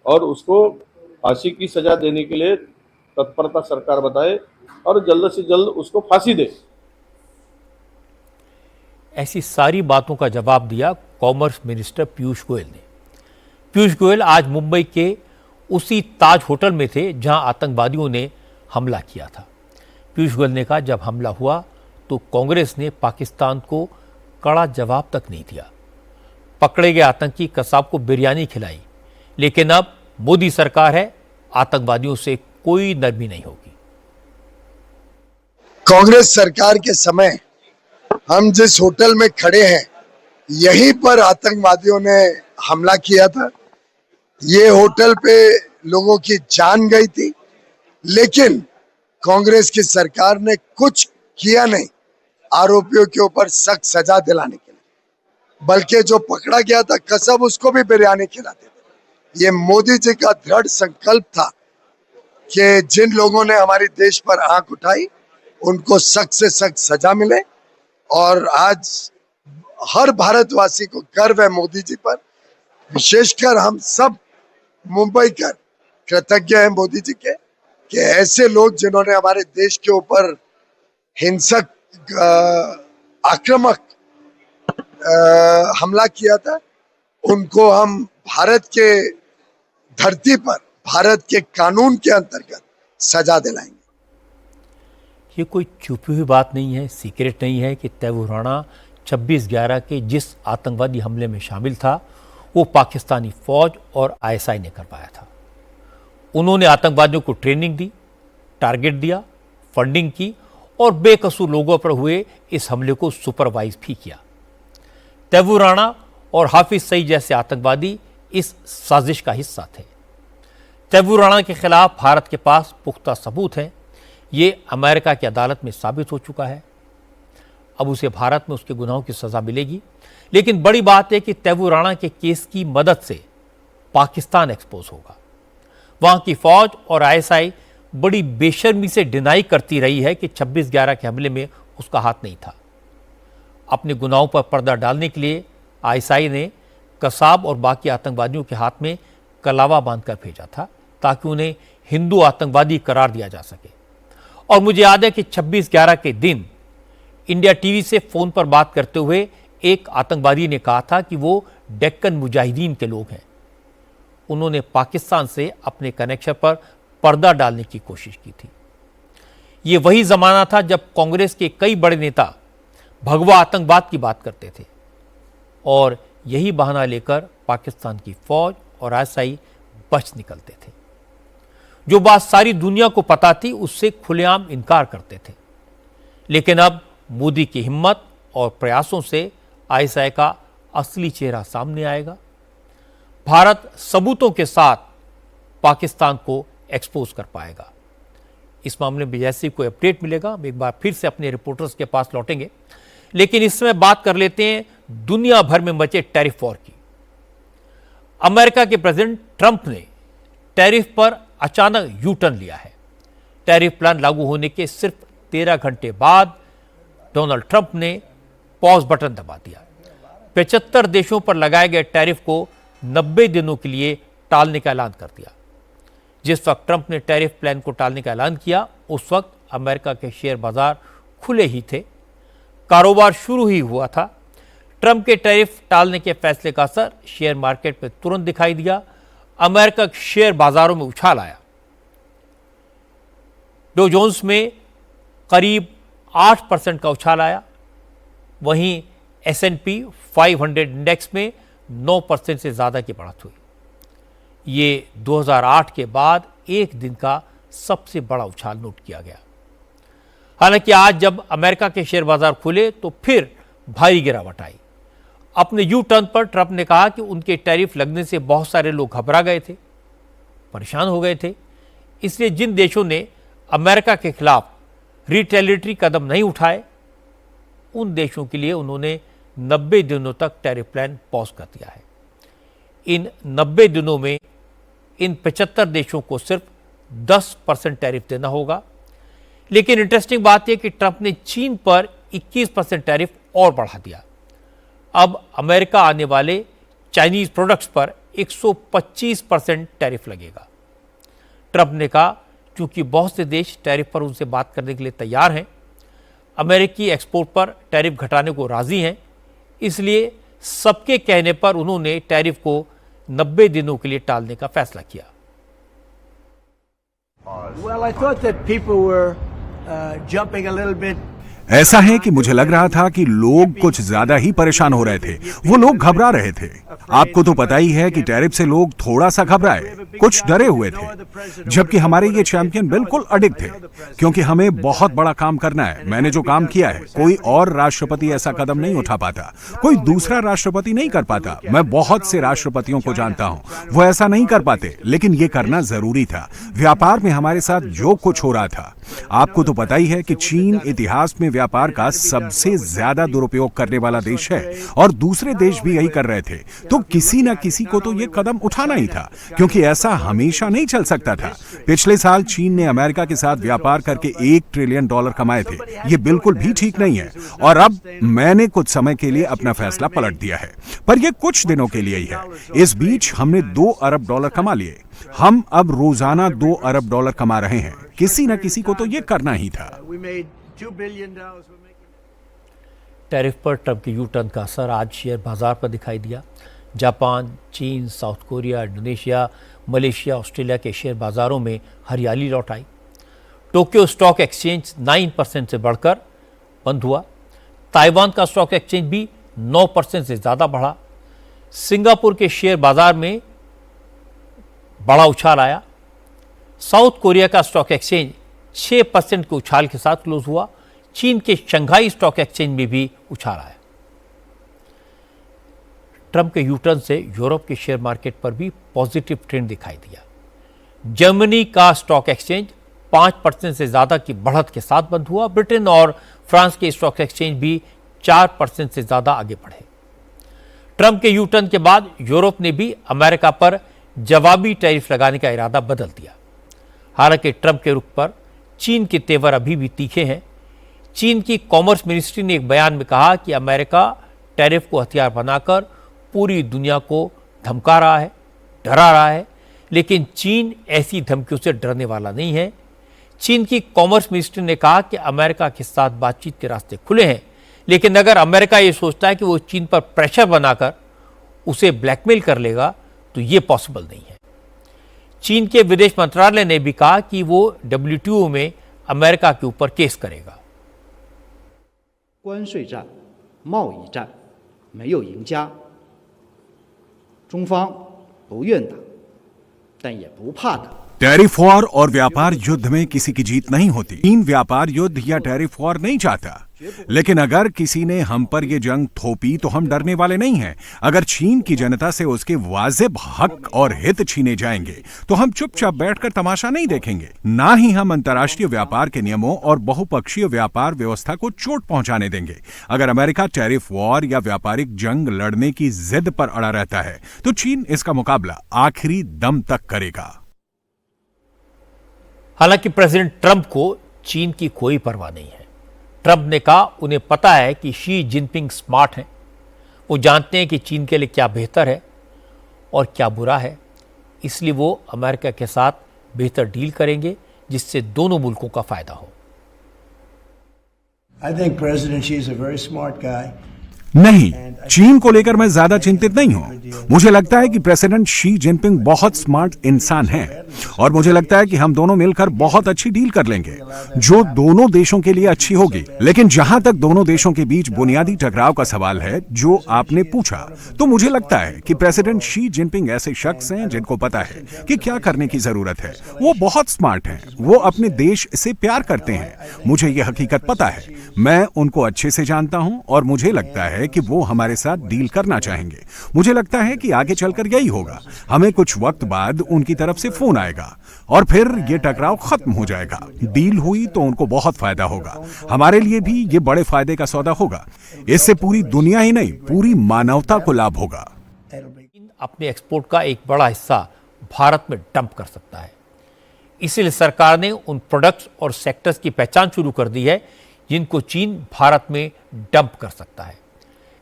और उसको फांसी की सजा देने के लिए तत्परता सरकार बताए और जल्द से जल्द उसको फांसी दे। ऐसी सारी बातों का जवाब दिया कॉमर्स मिनिस्टर पीयूष गोयल ने। पीयूष गोयल आज मुंबई के उसी ताज होटल में थे जहां आतंकवादियों ने हमला किया था। पीयूष गोयल ने कहा, जब हमला हुआ तो कांग्रेस ने पाकिस्तान को कड़ा जवाब तक नहीं दिया। पकड़े गए आतंकी कसाब को बिरयानी खिलाई, लेकिन अब मोदी सरकार है, आतंकवादियों से कोई नरमी नहीं होगी। कांग्रेस सरकार के समय हम जिस होटल में खड़े हैं, यहीं पर आतंकवादियों ने हमला किया था। ये होटल पे लोगों की जान गई थी, लेकिन कांग्रेस की सरकार ने कुछ किया नहीं आरोपियों के ऊपर सख्त सजा दिलाने के लिए, बल्कि जो पकड़ा गया था कसब, उसको भी बिरयानी खिलाते थे। ये मोदी जी का दृढ़ संकल्प था कि जिन लोगों ने हमारे देश पर आंख उठाई उनको सख्त से सख्त सजा मिले, और आज हर भारतवासी को गर्व है मोदी जी पर। विशेषकर हम सब मुंबईकर कृतज्ञ हैं मोदी जी के कि ऐसे लोग जिन्होंने हमारे देश के ऊपर हिंसक आक्रामक हमला किया था, उनको हम भारत के धरती पर भारत के कानून के अंतर्गत सजा दिलाएंगे। ये कोई छुपी हुई बात नहीं है, सीक्रेट नहीं है कि तैमूर राणा 26/11 के जिस आतंकवादी हमले में शामिल था वो पाकिस्तानी फौज और आईएसआई ने करवाया था। उन्होंने आतंकवादियों को ट्रेनिंग दी, टारगेट दिया, फंडिंग की और बेकसूर लोगों पर हुए इस हमले को सुपरवाइज भी किया। तैमूर राणा और हाफिज सईद जैसे आतंकवादी इस साजिश का हिस्सा थे। तैमूर राणा के खिलाफ भारत के पास पुख्ता सबूत हैं, ये अमेरिका की अदालत में साबित हो चुका है। अब उसे भारत में उसके गुनाहों की सजा मिलेगी, लेकिन बड़ी बात है कि तैमूर राणा के केस की मदद से पाकिस्तान एक्सपोज होगा। वहां की फौज और आईएसआई बड़ी बेशर्मी से डिनाई करती रही है कि 26/11 के हमले में उसका हाथ नहीं था। अपने गुनाहों पर पर्दा डालने के लिए आईएसआई ने कसाब और बाकी आतंकवादियों के हाथ में कलावा बांधकर भेजा था ताकि उन्हें हिंदू आतंकवादी करार दिया जा सके। और मुझे याद है कि 26/11 के दिन इंडिया टीवी से फोन पर बात करते हुए एक आतंकवादी ने कहा था कि वो डेक्कन मुजाहिदीन के लोग हैं। उन्होंने पाकिस्तान से अपने कनेक्शन पर पर्दा डालने की कोशिश की थी। ये वही जमाना था जब कांग्रेस के कई बड़े नेता भगवा आतंकवाद की बात करते थे और यही बहाना लेकर पाकिस्तान की फौज और आईएसआई बच निकलते थे। जो बात सारी दुनिया को पता थी उससे खुलेआम इनकार करते थे। लेकिन अब मोदी की हिम्मत और प्रयासों से आईएसआई का असली चेहरा सामने आएगा। भारत सबूतों के साथ पाकिस्तान को एक्सपोज कर पाएगा। इस मामले में जैसे ही कोई अपडेट मिलेगा हम एक बार फिर से अपने रिपोर्टर्स के पास लौटेंगे, लेकिन इस समय बात कर लेते हैं दुनिया भर में मचे टैरिफ वॉर की। अमेरिका के प्रेसिडेंट ट्रंप ने टैरिफ पर अचानक यू टर्न लिया है। टैरिफ प्लान लागू होने के सिर्फ 13 घंटे बाद डोनाल्ड ट्रंप ने पॉज बटन दबा दिया। 75 देशों पर लगाए गए टैरिफ को 90 दिनों के लिए टालने का ऐलान कर दिया। जिस वक्त ट्रंप ने टैरिफ प्लान को टालने का ऐलान किया उस वक्त अमेरिका के शेयर बाजार खुले ही थे, कारोबार शुरू ही हुआ था। ट्रंप के टैरिफ टालने के फैसले का असर शेयर मार्केट में तुरंत दिखाई दिया। अमेरिका के शेयर बाजारों में उछाल आया। डो जोन्स में करीब 8% का उछाल आया, वहीं S&P 500 इंडेक्स में 9% से ज्यादा की बढ़त हुई। ये 2008 के बाद एक दिन का सबसे बड़ा उछाल नोट किया गया। हालांकि आज जब अमेरिका के शेयर बाजार खुले तो फिर भारी गिरावट आई। अपने यू टर्न पर ट्रंप ने कहा कि उनके टैरिफ लगने से बहुत सारे लोग घबरा गए थे, परेशान हो गए थे। इसलिए जिन देशों ने अमेरिका के खिलाफ रिटेलिटरी कदम नहीं उठाए उन देशों के लिए उन्होंने 90 दिनों तक टैरिफ प्लान पॉज कर दिया है। इन 90 दिनों में इन 75 देशों को सिर्फ 10% टैरिफ देना होगा। लेकिन इंटरेस्टिंग बात यह कि ट्रंप ने चीन पर 21% टैरिफ और बढ़ा दिया। अब अमेरिका आने वाले चाइनीज प्रोडक्ट्स पर 125% टैरिफ लगेगा। ट्रंप ने कहा क्योंकि बहुत से देश टैरिफ पर उनसे बात करने के लिए तैयार हैं, अमेरिकी एक्सपोर्ट पर टैरिफ घटाने को राजी हैं, इसलिए सबके कहने पर उन्होंने टैरिफ को 90 दिनों के लिए टालने का फैसला किया। Well, I thought that people were jumping a little bit. ऐसा है कि मुझे लग रहा था कि लोग कुछ ज्यादा ही परेशान हो रहे थे। वो लोग घबरा रहे थे। आपको तो पता ही है कि टैरिफ से लोग थोड़ा सा घबराए, कुछ डरे हुए थे। जबकि हमारे ये चैंपियन बिल्कुल अडिग थे, क्योंकि हमें बहुत बड़ा काम करना है। मैंने जो काम किया है कोई और राष्ट्रपति ऐसा कदम नहीं उठा पाता, कोई दूसरा राष्ट्रपति नहीं कर पाता। मैं बहुत से राष्ट्रपतियों को जानता हूं, वो ऐसा नहीं कर पाते, लेकिन ये करना जरूरी था। व्यापार में हमारे साथ जो कुछ हो रहा था, आपको तो पता ही है कि चीन इतिहास में व्यापार का सबसे ज्यादा दुरुपयोग करने वाला देश है और दूसरे देश भी यही कर रहे थे। तो किसी न किसी को तो यह कदम उठाना ही था, क्योंकि ऐसा हमेशा नहीं चल सकता था। पिछले साल चीन ने अमेरिका के साथ व्यापार करके $1 ट्रिलियन कमाए थे। यह बिल्कुल भी ठीक नहीं है। और अब मैंने कुछ समय के लिए अपना फैसला पलट दिया है, पर यह कुछ दिनों के लिए ही है। इस बीच हमने $2 अरब कमा लिए। हम अब रोजाना $2 अरब कमा रहे हैं। किसी न किसी को तो यह करना ही था। टैरिफ पर ट्रंप के यू टर्न का असर आज शेयर बाजार पर दिखाई दिया। जापान, चीन, south Korea, Indonesia, Malaysia, Australia के शेयर बाजारों में हरियाली लौट आई। टोक्यो स्टॉक एक्सचेंज 9% से बढ़कर बंद हुआ। ताइवान का स्टॉक एक्सचेंज भी 9% से ज़्यादा बढ़ा। सिंगापुर के शेयर बाजार में बड़ा उछाल आया। साउथ कोरिया का स्टॉक एक्सचेंज 6% के उछाल के साथ क्लोज हुआ। चीन के शंघाई स्टॉक एक्सचेंज में भी उछाल आया। ट्रंप के यू टर्न से यूरोप के शेयर मार्केट पर भी पॉजिटिव ट्रेंड दिखाई दिया। जर्मनी का स्टॉक एक्सचेंज 5% से ज्यादा की बढ़त के साथ बंद हुआ। ब्रिटेन और फ्रांस के स्टॉक एक्सचेंज भी 4% से ज्यादा आगे बढ़े। ट्रंप के यू टर्न के बाद यूरोप ने भी अमेरिका पर जवाबी टैरिफ लगाने का इरादा बदल दिया। हालांकि ट्रंप के रुख पर चीन के तेवर अभी भी तीखे हैं। चीन की कॉमर्स मिनिस्ट्री ने एक बयान में कहा कि अमेरिका टैरिफ को हथियार बनाकर पूरी दुनिया को धमका रहा है, डरा रहा है, लेकिन चीन ऐसी धमकियों से डरने वाला नहीं है। चीन की कॉमर्स मिनिस्ट्री ने कहा कि अमेरिका के साथ बातचीत के रास्ते खुले हैं, लेकिन अगर अमेरिका ये सोचता है कि वो चीन पर प्रेशर बनाकर उसे ब्लैकमेल कर लेगा तो ये पॉसिबल नहीं है। चीन के विदेश मंत्रालय ने भी कहा कि वो WTO में अमेरिका के ऊपर केस करेगा। 关税战、贸易战没有赢家，中方不愿打，但也不怕打。 टैरिफ वॉर और व्यापार युद्ध में किसी की जीत नहीं होती। चीन व्यापार युद्ध या टैरिफ वॉर नहीं चाहता, लेकिन अगर किसी ने हम पर यह जंग थोपी तो हम डरने वाले नहीं हैं। अगर चीन की जनता से उसके वाजिब हक और हित छीने जाएंगे तो हम चुपचाप बैठकर तमाशा नहीं देखेंगे। ना ही हम अंतर्राष्ट्रीय व्यापार के नियमों और बहुपक्षीय व्यापार व्यवस्था को चोट पहुंचाने देंगे। अगर अमेरिका टैरिफ वॉर या व्यापारिक जंग लड़ने की जिद पर अड़ा रहता है तो चीन इसका मुकाबला आखिरी दम तक करेगा। हालांकि प्रेसिडेंट ट्रंप को चीन की कोई परवाह नहीं है। ट्रंप ने कहा उन्हें पता है कि शी जिनपिंग स्मार्ट हैं, वो जानते हैं कि चीन के लिए क्या बेहतर है और क्या बुरा है, इसलिए वो अमेरिका के साथ बेहतर डील करेंगे जिससे दोनों मुल्कों का फायदा हो। I think President Xi is a very smart guy. नहीं, चीन को लेकर मैं ज्यादा चिंतित नहीं हूं। मुझे लगता है कि प्रेसिडेंट शी जिनपिंग बहुत स्मार्ट इंसान हैं और मुझे लगता है कि हम दोनों मिलकर बहुत अच्छी डील कर लेंगे जो दोनों देशों के लिए अच्छी होगी। लेकिन जहां तक दोनों देशों के बीच बुनियादी टकराव का सवाल है जो आपने पूछा, तो मुझे लगता है कि प्रेसिडेंट शी जिनपिंग ऐसे शख्स हैं जिनको पता है कि क्या करने की जरूरत है। वो बहुत स्मार्ट हैं, वो अपने देश से प्यार करते हैं। मुझे यह हकीकत पता है, मैं उनको अच्छे से जानता हूं और मुझे लगता है कि वो हमारे साथ डील करना चाहेंगे। मुझे लगता है कि आगे चलकर यही होगा। हमें कुछ वक्त बाद उनकी तरफ से फोन आएगा और फिर ये टकराव खत्म हो जाएगा। डील हुई तो उनको बहुत फायदा होगा, हमारे लिए भी ये बड़े फायदे का सौदा होगा। इससे पूरी दुनिया ही नहीं, पूरी मानवता को लाभ होगा। अपने एक्सपोर्ट का एक बड़ा हिस्सा भारत में डंप कर सकता है, इसलिए सरकार ने उन प्रोडक्ट्स और सेक्टर्स की पहचान शुरू कर दी है जिनको चीन भारत में डंप कर सकता है।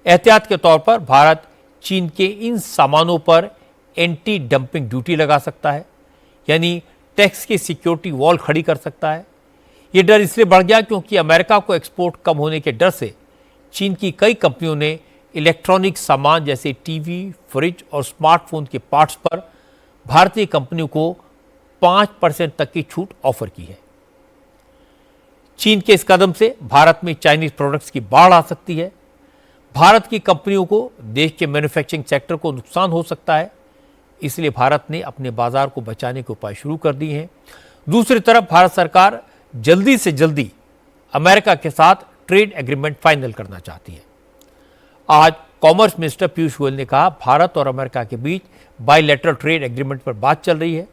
एहतियात के तौर पर भारत चीन के इन सामानों पर एंटी डंपिंग ड्यूटी लगा सकता है, यानी टैक्स की सिक्योरिटी वॉल खड़ी कर सकता है। ये डर इसलिए बढ़ गया क्योंकि अमेरिका को एक्सपोर्ट कम होने के डर से चीन की कई कंपनियों ने इलेक्ट्रॉनिक सामान जैसे टीवी, फ्रिज और स्मार्टफोन के पार्ट्स पर भारतीय कंपनियों को 5% तक की छूट ऑफर की है। चीन के इस कदम से भारत में चाइनीज प्रोडक्ट्स की बाढ़ आ सकती है। भारत की कंपनियों को देश के मैन्युफैक्चरिंग सेक्टर को नुकसान हो सकता है, इसलिए भारत ने अपने बाजार को बचाने के उपाय शुरू कर दिए हैं। दूसरी तरफ भारत सरकार जल्दी से जल्दी अमेरिका के साथ ट्रेड एग्रीमेंट फाइनल करना चाहती है। आज कॉमर्स मिनिस्टर पीयूष गोयल ने कहा भारत और अमेरिका के बीच बायलैटरल ट्रेड एग्रीमेंट पर बात चल रही है।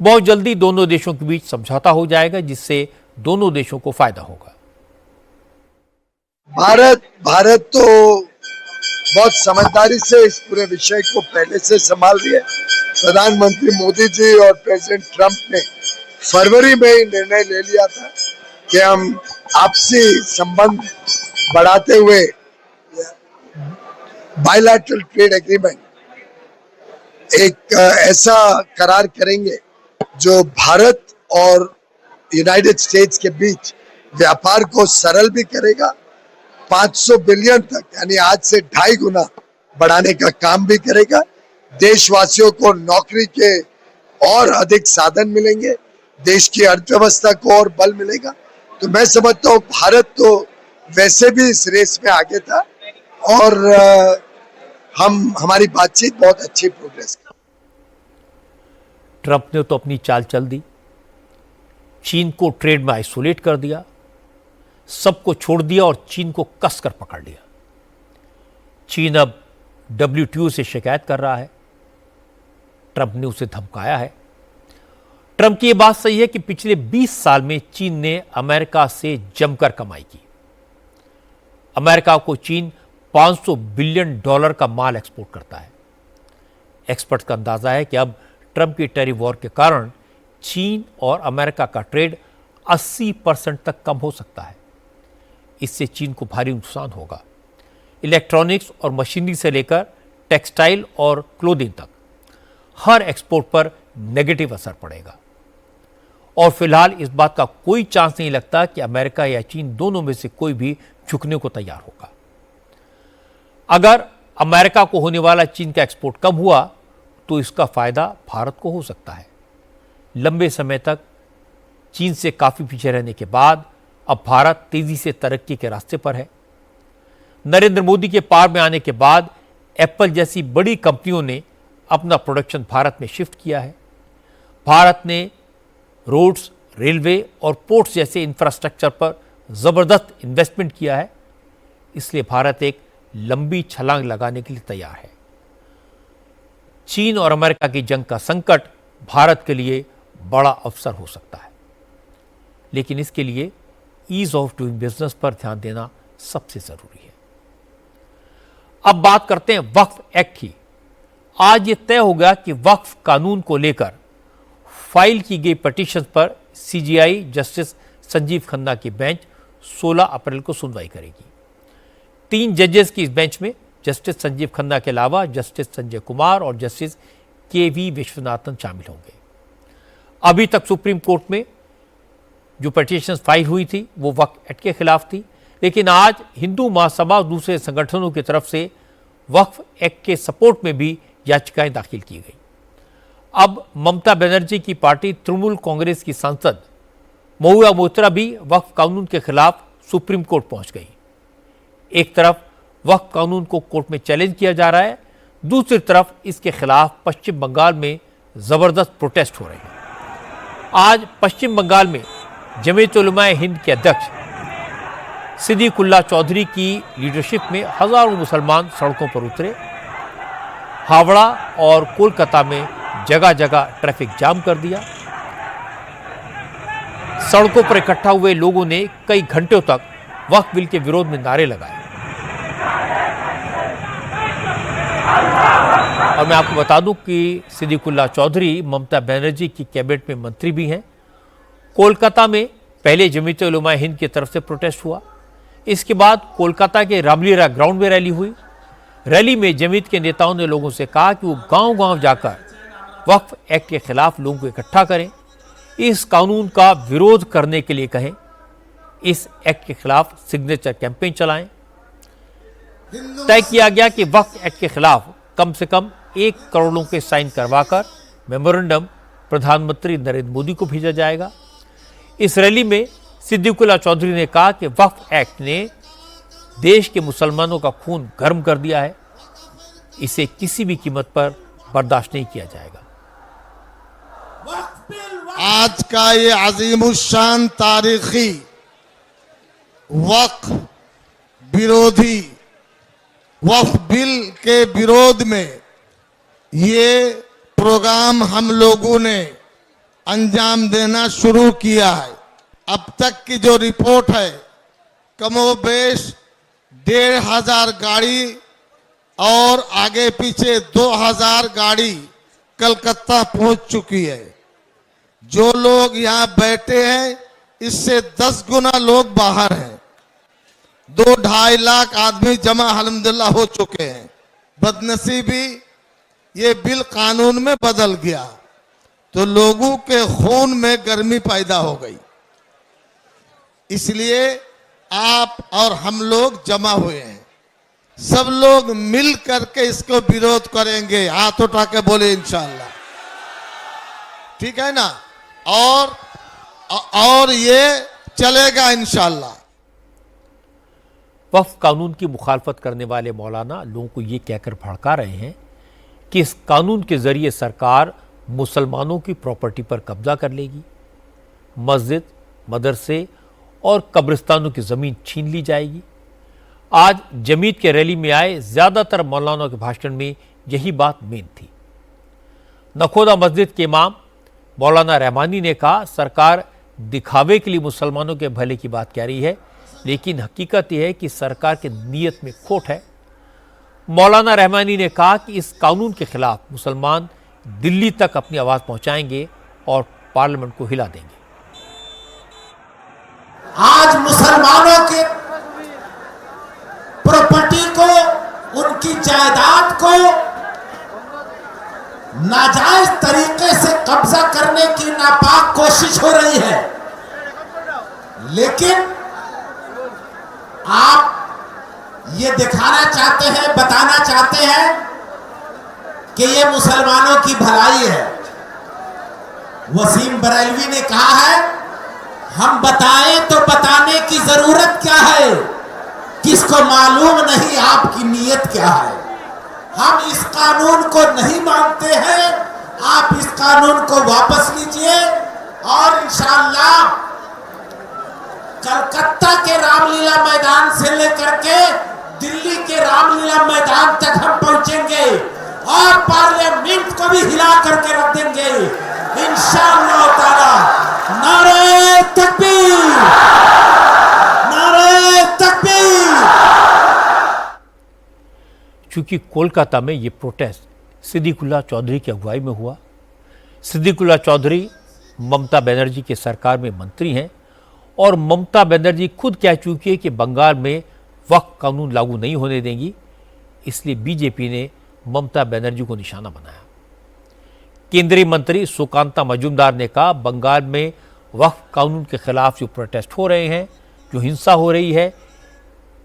बहुत जल्दी दोनों देशों के बीच समझौता हो जाएगा जिससे दोनों देशों को फायदा होगा। भारत तो बहुत समझदारी से इस पूरे विषय को पहले से संभाल रही है। प्रधानमंत्री मोदी जी और प्रेसिडेंट ट्रंप ने फरवरी में ही निर्णय ले लिया था कि हम आपसी संबंध बढ़ाते हुए बायलैटरल ट्रेड एग्रीमेंट एक ऐसा करार करेंगे जो भारत और यूनाइटेड स्टेट्स के बीच व्यापार को सरल भी करेगा, 500 बिलियन तक यानी आज से 2.5 गुना बढ़ाने का काम भी करेगा। देशवासियों को नौकरी के और अधिक साधन मिलेंगे, देश की अर्थव्यवस्था को और बल मिलेगा। तो मैं समझता हूँ भारत तो वैसे भी इस रेस में आगे था और हमारी बातचीत बहुत अच्छी प्रोग्रेस की। ट्रंप ने तो अपनी चाल चल दी, चीन को ट्रेड में आइसोलेट कर दिया, सबको छोड़ दिया और चीन को कसकर पकड़ लिया। चीन अब WTO से शिकायत कर रहा है, ट्रंप ने उसे धमकाया है। ट्रंप की यह बात सही है कि पिछले 20 साल में चीन ने अमेरिका से जमकर कमाई की। अमेरिका को चीन $500 बिलियन का माल एक्सपोर्ट करता है। एक्सपर्ट्स का अंदाजा है कि अब ट्रंप की टैरिफ वॉर के कारण चीन और अमेरिका का ट्रेड 80% तक कम हो सकता है। इससे चीन को भारी नुकसान होगा। इलेक्ट्रॉनिक्स और मशीनरी से लेकर टेक्सटाइल और क्लोथिंग तक हर एक्सपोर्ट पर नेगेटिव असर पड़ेगा। और फिलहाल इस बात का कोई चांस नहीं लगता कि अमेरिका या चीन दोनों में से कोई भी झुकने को तैयार होगा। अगर अमेरिका को होने वाला चीन का एक्सपोर्ट कम हुआ तो इसका फायदा भारत को हो सकता है। लंबे समय तक चीन से काफी पीछे रहने के बाद अब भारत तेजी से तरक्की के रास्ते पर है। नरेंद्र मोदी के पार में आने के बाद एप्पल जैसी बड़ी कंपनियों ने अपना प्रोडक्शन भारत में शिफ्ट किया है। भारत ने रोड्स, रेलवे और पोर्ट्स जैसे इंफ्रास्ट्रक्चर पर जबरदस्त इन्वेस्टमेंट किया है। इसलिए भारत एक लंबी छलांग लगाने के लिए तैयार है। चीन और अमेरिका की जंग का संकट भारत के लिए बड़ा अवसर हो सकता है, लेकिन इसके लिए ईज ऑफ डूइंग बिजनेस पर ध्यान देना सबसे जरूरी है। अब बात करते हैं वक्फ एक्ट की। आज ये तय हो गया कि वक्फ कानून को लेकर फाइल की गई पिटीशन पर सीजीआई जस्टिस संजीव खन्ना की बेंच 16 अप्रैल को सुनवाई करेगी। 3 जजेस की इस बेंच में जस्टिस संजीव खन्ना के अलावा जस्टिस संजय कुमार और जस्टिस केवी विश्वनाथन शामिल होंगे। अभी तक सुप्रीम कोर्ट में जो पिटीशन फाइल हुई थी वो वक्फ एक्ट के खिलाफ थी, लेकिन आज हिंदू महासभा और दूसरे संगठनों की तरफ से वक्फ एक्ट के सपोर्ट में भी याचिकाएं दाखिल की गई। अब ममता बनर्जी की पार्टी तृणमूल कांग्रेस की सांसद महुआ मोइत्रा भी वक्फ कानून के खिलाफ सुप्रीम कोर्ट पहुंच गई। एक तरफ वक्फ कानून को कोर्ट में चैलेंज किया जा रहा है, दूसरी तरफ इसके खिलाफ पश्चिम बंगाल में जबरदस्त प्रोटेस्ट हो रहे हैं। आज पश्चिम बंगाल में जमीयत उलमाए हिंद के अध्यक्ष सिद्दीकुल्लाह चौधरी की लीडरशिप में हजारों मुसलमान सड़कों पर उतरे। हावड़ा और कोलकाता में जगह जगह ट्रैफिक जाम कर दिया। सड़कों पर इकट्ठा हुए लोगों ने कई घंटों तक वक्फ बिल के विरोध में नारे लगाए। और मैं आपको बता दूं कि सिद्दीकुल्लाह चौधरी ममता बनर्जी की कैबिनेट में मंत्री भी हैं। कोलकाता में पहले जमीयत उलमाए हिंद की तरफ से प्रोटेस्ट हुआ, इसके बाद कोलकाता के रामलीला ग्राउंड में रैली हुई। रैली में जमीयत के नेताओं ने लोगों से कहा कि वो गांव-गांव जाकर वक्फ एक्ट के खिलाफ लोगों को इकट्ठा करें, इस कानून का विरोध करने के लिए कहें, इस एक्ट के खिलाफ सिग्नेचर कैंपेन चलाएं। तय किया गया कि वक्फ एक्ट के खिलाफ कम से कम 1 करोड़ लोगों के साइन करवाकर मेमोरेंडम प्रधानमंत्री नरेंद्र मोदी को भेजा जाएगा। इस रैली में सिद्दीकुल्लाह चौधरी ने कहा कि वक्फ एक्ट ने देश के मुसलमानों का खून गर्म कर दिया है, इसे किसी भी कीमत पर बर्दाश्त नहीं किया जाएगा। आज का ये अजीमुशान तारीखी वक्फ विरोधी वक्फ बिल के विरोध में ये प्रोग्राम हम लोगों ने अंजाम देना शुरू किया है। अब तक की जो रिपोर्ट है कमोबेश 1500 गाड़ी और आगे पीछे 2000 गाड़ी कलकत्ता पहुंच चुकी है। जो लोग यहाँ बैठे हैं इससे 10 गुना लोग बाहर हैं। 2-2.5 लाख आदमी जमा अल्हम्दुलिल्लाह हो चुके हैं। बदनसीबी ये बिल कानून में बदल गया तो लोगों के खून में गर्मी पैदा हो गई, इसलिए आप और हम लोग जमा हुए हैं। सब लोग मिल करके इसको विरोध करेंगे। हाथ उठा के बोले इंशाल्लाह, ठीक है ना? और ये चलेगा इंशाल्लाह। वक्फ कानून की मुखालफत करने वाले मौलाना लोगों को ये कहकर भड़का रहे हैं कि इस कानून के जरिए सरकार मुसलमानों की प्रॉपर्टी पर कब्जा कर लेगी, मस्जिद, मदरसे और कब्रिस्तानों की ज़मीन छीन ली जाएगी। आज जमीयत के रैली में आए ज़्यादातर मौलानाओं के भाषण में यही बात मेन थी। नखोदा मस्जिद के इमाम मौलाना रहमानी ने कहा, सरकार दिखावे के लिए मुसलमानों के भले की बात कह रही है, लेकिन हकीकत यह है कि सरकार की नीयत में खोट है। मौलाना रहमानी ने कहा कि इस कानून के खिलाफ मुसलमान दिल्ली तक अपनी आवाज़ पहुंचाएंगे और पार्लियामेंट को हिला देंगे। आज मुसलमानों के प्रॉपर्टी को, उनकी जायदाद को नाजायज तरीके से कब्जा करने की नापाक कोशिश हो रही है, लेकिन आप ये दिखाना चाहते हैं, बताना चाहते हैं कि ये मुसलमानों की भलाई है। वसीम बरेलवी ने कहा है, हम बताएं तो बताने की जरूरत क्या है, किसको मालूम नहीं आपकी नीयत क्या है। हम इस कानून को नहीं मानते हैं, आप इस कानून को वापस लीजिए और इंशाअल्लाह कलकत्ता के रामलीला मैदान से लेकर के दिल्ली के रामलीला मैदान तक हम पहुंचेंगे और पार्लियामेंट को भी हिला करके रख देंगे इंशाअल्लाह ताला। नारे तकबीर, नारे तकबीर। चूंकि कोलकाता में ये प्रोटेस्ट सिद्दीकुल्लाह चौधरी की अगुवाई में हुआ। सिद्दीकुल्लाह चौधरी ममता बनर्जी के सरकार में मंत्री हैं और ममता बनर्जी खुद कह चुकी है कि बंगाल में वक्फ कानून लागू नहीं होने देंगी, इसलिए बीजेपी ने ममता बनर्जी को निशाना बनाया। केंद्रीय मंत्री सुकांता मजूमदार ने कहा, बंगाल में वक्फ कानून के खिलाफ जो प्रोटेस्ट हो रहे हैं, जो हिंसा हो रही है,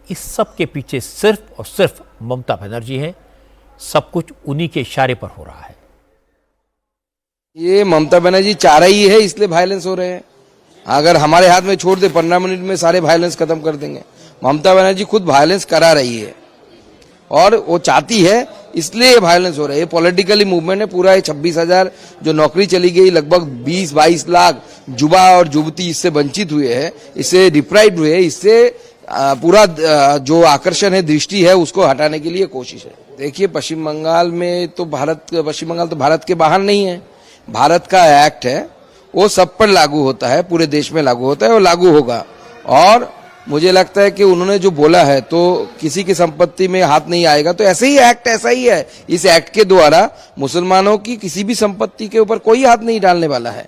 इस सब के पीछे सिर्फ और सिर्फ ममता बनर्जी हैं। सब कुछ उन्हीं के इशारे पर हो रहा है। ये ममता बनर्जी चाह रही है, इसलिए वायलेंस हो रहे हैं। अगर हमारे हाथ में छोड़ दे 15 मिनट में सारे वायलेंस खत्म कर देंगे। ममता बनर्जी खुद वायलेंस करा रही है और वो चाहती है, इसलिए वायलेंस हो रहा है। ये पॉलिटिकली मूवमेंट है पूरा। ये 26,000 जो नौकरी चली गई, लगभग 20-22 लाख युवा और युवती इससे वंचित हुए हैं, इससे डिप्राइव्ड हुए, इससे पूरा जो आकर्षण है, दृष्टि है, उसको हटाने के लिए कोशिश है। देखिए पश्चिम बंगाल में तो पश्चिम बंगाल तो भारत के बाहर नहीं है। भारत का एक्ट है, वो सब पर लागू होता है, पूरे देश में लागू होता है और लागू होगा। और मुझे लगता है कि उन्होंने जो बोला है तो किसी की संपत्ति में हाथ नहीं आएगा, तो ऐसे ही एक्ट ऐसा ही है। इस एक्ट के द्वारा मुसलमानों की किसी भी संपत्ति के ऊपर कोई हाथ नहीं डालने वाला है।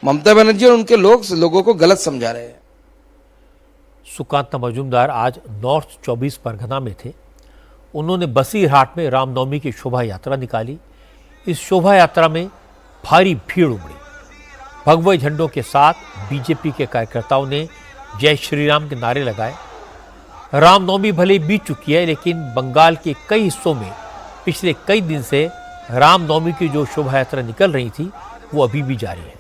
ममता बनर्जी और उनके लोगों को गलत समझा रहे हैं। सुकांता मजूमदार आज नॉर्थ 24 परगना में थे। उन्होंने बसीरहाट में रामनवमी की शोभा यात्रा निकाली। इस शोभा यात्रा में भारी भीड़ उमड़ी। भगवे झंडों के साथ बीजेपी के कार्यकर्ताओं ने जय श्री राम के नारे लगाए। रामनवमी भले बीत चुकी है, लेकिन बंगाल के कई हिस्सों में पिछले कई दिन से रामनवमी की जो शोभा यात्रा निकल रही थी, वो अभी भी जारी है।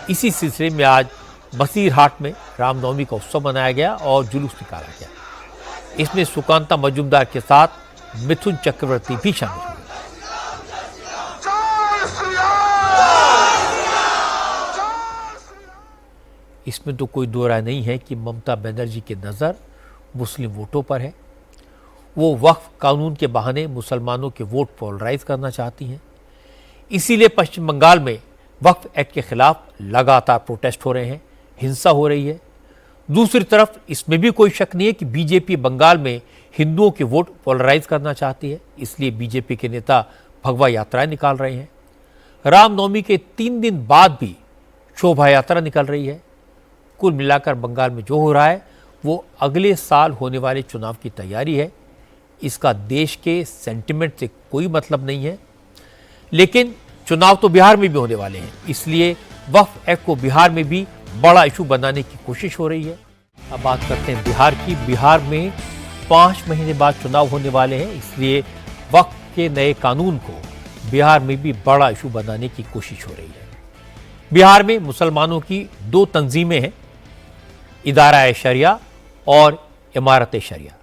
इसी सिलसिले में आज बसीरहाट में रामनवमी का उत्सव मनाया गया और जुलूस निकाला गया। इसमें सुकांता मजूमदार के साथ मिथुन चक्रवर्ती भी शामिल हुए। इसमें तो कोई दो राय नहीं है कि ममता बनर्जी की नज़र मुस्लिम वोटों पर है। वो वक्फ कानून के बहाने मुसलमानों के वोट पोलराइज करना चाहती हैं। इसीलिए पश्चिम बंगाल में वक्फ एक्ट के खिलाफ लगातार प्रोटेस्ट हो रहे हैं, हिंसा हो रही है। दूसरी तरफ इसमें भी कोई शक नहीं है कि बीजेपी बंगाल में हिंदुओं के वोट पोलराइज करना चाहती है, इसलिए बीजेपी के नेता भगवा यात्राएं निकाल रहे हैं। रामनवमी के 3 दिन बाद भी शोभा यात्रा निकल रही है। कुल मिलाकर बंगाल में जो हो रहा है वो अगले साल होने वाले चुनाव की तैयारी है। इसका देश के सेंटिमेंट से कोई मतलब नहीं है, लेकिन चुनाव तो बिहार में भी होने वाले हैं, इसलिए वक्फ एक्ट को बिहार में भी बड़ा इशू बनाने की कोशिश हो रही है। अब बात करते हैं बिहार की। बिहार में 5 महीने बाद चुनाव होने वाले हैं, इसलिए वक्फ के नए कानून को बिहार में भी बड़ा इशू बनाने की कोशिश हो रही है। बिहार में मुसलमानों की 2 तंजीमें हैं, इदारा शरिया और इमारत शरिया।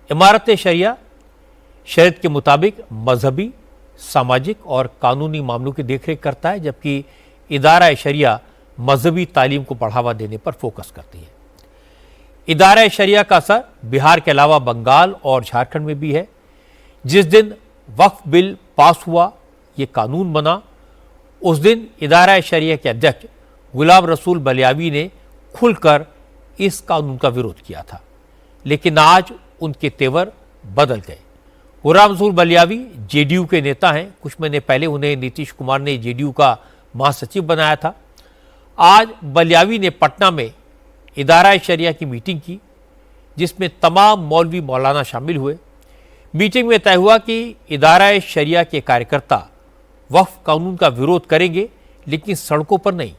इमारत शरिया शरीयत के मुताबिक मजहबी, सामाजिक और कानूनी मामलों की देखरेख करता है, जबकि इदारा शरिया मजहबी तालीम को बढ़ावा देने पर फोकस करती है। इदारा शरिया का असर बिहार के अलावा बंगाल और झारखंड में भी है। जिस दिन वक्फ बिल पास हुआ, ये कानून बना, उस दिन इदारा शरिया के अध्यक्ष गुलाम रसूल बलियावी ने खुलकर इस कानून का विरोध किया था, लेकिन आज उनके तेवर बदल गए। गुलाम रसूल बलियावी जेडीयू के नेता हैं। कुछ महीने पहले उन्हें नीतीश कुमार ने जेडीयू का महासचिव बनाया था। आज बलियावी ने पटना में इदारा शरिया की मीटिंग की, जिसमें तमाम मौलवी मौलाना शामिल हुए। मीटिंग में तय हुआ कि इदारा शरिया के कार्यकर्ता वक्फ कानून का विरोध करेंगे, लेकिन सड़कों पर नहीं।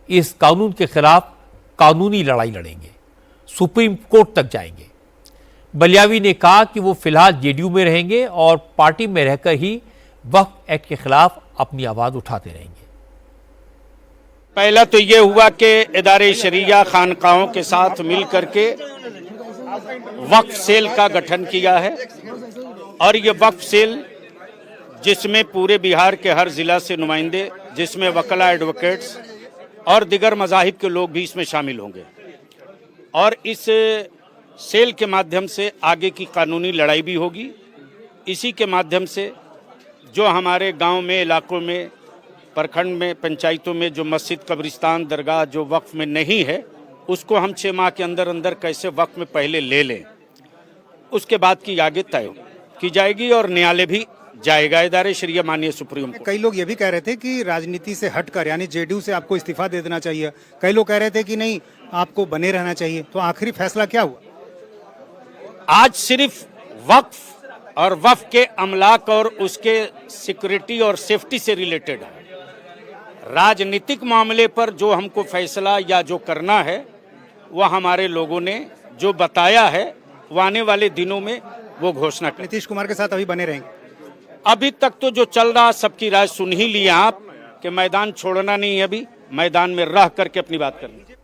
इस कानून के खिलाफ कानूनी लड़ाई लड़ेंगे, सुप्रीम कोर्ट तक जाएंगे। बलियावी ने कहा कि वो फिलहाल जेडीयू में रहेंगे और पार्टी में रहकर ही वक्फ एक्ट के खिलाफ अपनी आवाज उठाते रहेंगे। पहला तो ये हुआ कि इदारे शरिया खानकाहों के साथ मिल करके वक्फ सेल का गठन किया है, और ये वक्फ सेल जिसमें पूरे बिहार के हर जिला से नुमाइंदे, जिसमें वकला, एडवोकेट्स और दिगर मज़ाहिब के लोग भी इसमें शामिल होंगे, और इस सेल के माध्यम से आगे की कानूनी लड़ाई भी होगी। इसी के माध्यम से जो हमारे गांव में, इलाकों में, प्रखंड में, पंचायतों में जो मस्जिद, कब्रिस्तान, दरगाह जो वक्फ में नहीं है, उसको हम 6 माह के अंदर अंदर कैसे वक्फ में पहले ले लें, उसके बाद की आगे तय की जाएगी और न्यायालय भी जाएगा, इदारे शरिया माननीय सुप्रीम कोर्ट। कई लोग ये भी कह रहे थे कि राजनीति से हटकर, यानी जेडीयू से आपको इस्तीफा दे देना चाहिए। कई लोग कह रहे थे कि नहीं, आपको बने रहना चाहिए। तो आखिरी फैसला क्या हुआ? आज सिर्फ वक्फ और वक्फ के अमलाक और उसके सिक्योरिटी और सेफ्टी से रिलेटेड है। राजनीतिक मामले पर जो हमको फैसला या जो करना है, वह हमारे लोगों ने जो बताया है, वो आने वाले दिनों में वो घोषणा करें। नीतीश कुमार के साथ अभी बने रहेंगे? अभी तक तो जो चल रहा, सबकी राय सुन ही लिया आप, कि मैदान छोड़ना नहीं है, अभी मैदान में रह करके अपनी बात करनी।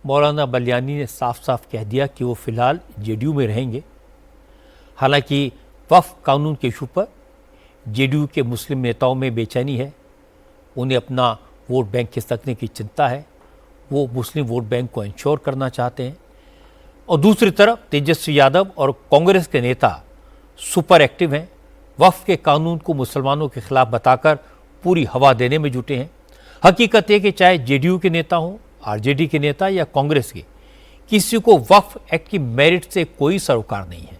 मौलाना बलियानी ने साफ साफ कह दिया कि वो फिलहाल जेडीयू में रहेंगे। हालांकि वक्फ कानून के इशू पर जेडीयू के मुस्लिम नेताओं में बेचैनी है। उन्हें अपना वोट बैंक खिसकने की चिंता है। वो मुस्लिम वोट बैंक को इंश्योर करना चाहते हैं। और दूसरी तरफ तेजस्वी यादव और कांग्रेस के नेता सुपर एक्टिव हैं। वक्फ के कानून को मुसलमानों के खिलाफ बताकर पूरी हवा देने में जुटे हैं। हकीकत है कि चाहे जेडीयू के नेता हों, आरजेडी के नेता या कांग्रेस के, किसी को वक्फ एक्ट की मेरिट से कोई सरोकार नहीं है।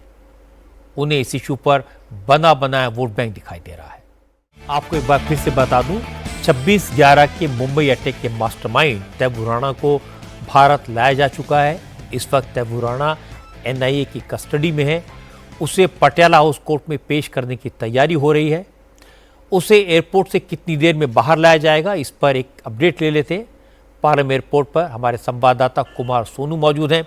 उन्हें इस इशू पर बना बनाया वोट बैंक दिखाई दे रहा है। आपको एक बार फिर से बता दूं, 26/11 के मुंबई अटैक के मास्टरमाइंड तैमूर राणा को भारत लाया जा चुका है। इस वक्त तैमूर राणा एनआईए की कस्टडी में है। उसे पटियाला हाउस कोर्ट में पेश करने की तैयारी हो रही है। उसे एयरपोर्ट से कितनी देर में बाहर लाया जाएगा, इस पर एक अपडेट ले लेते हैं। पालम एयरपोर्ट पर हमारे संवाददाता कुमार सोनू मौजूद हैं।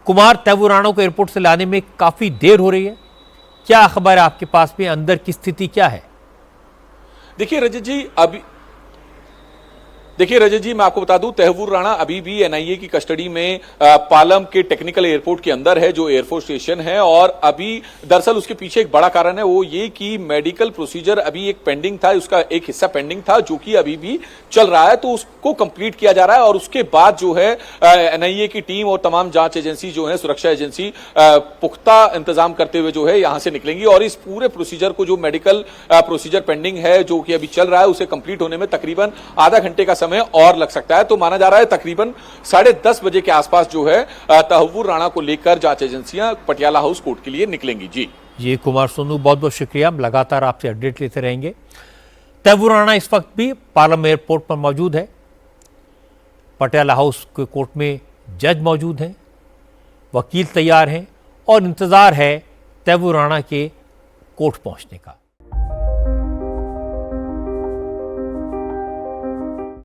कुमार, तैमूर राणा को एयरपोर्ट से लाने में काफ़ी देर हो रही है, क्या खबर है आपके पास में? अंदर की स्थिति क्या है? देखिए रजत जी, मैं आपको बता दूं, तैमूर राणा अभी भी एनआईए की कस्टडी में पालम के टेक्निकल एयरपोर्ट के अंदर है, जो एयरफोर्स स्टेशन है। और अभी दरअसल उसके पीछे एक बड़ा कारण है, वो ये कि मेडिकल प्रोसीजर अभी एक पेंडिंग था, उसका एक हिस्सा पेंडिंग था, जो कि अभी भी चल रहा है, तो उसको कंप्लीट किया जा रहा है। और उसके बाद जो है एनआईए की टीम और तमाम जांच एजेंसी जो है, सुरक्षा एजेंसी, पुख्ता इंतजाम करते हुए जो है यहां से निकलेंगी। और इस पूरे प्रोसीजर को, जो मेडिकल प्रोसीजर पेंडिंग है, जो कि अभी चल रहा है, उसे कंप्लीट होने में तकरीबन आधा घंटे का समय और लग सकता है। तो माना जा रहा है तकरीबन 10:30 बजे के आसपास जो है तैमूर राणा को लेकर जांच एजेंसियां पटियाला हाउस कोर्ट के लिए निकलेंगी। जी कुमार सोनू, बहुत बहुत शुक्रिया। हम लगातार आपसे अपडेट लेते रहेंगे। तैमूर राणा इस वक्त भी पालम एयरपोर्ट पर मौजूद है। पटियाला हाउस के कोर्ट में जज मौजूद हैं, वकील तैयार हैं और इंतजार है तैमूर राणा के कोर्ट पहुंचने का।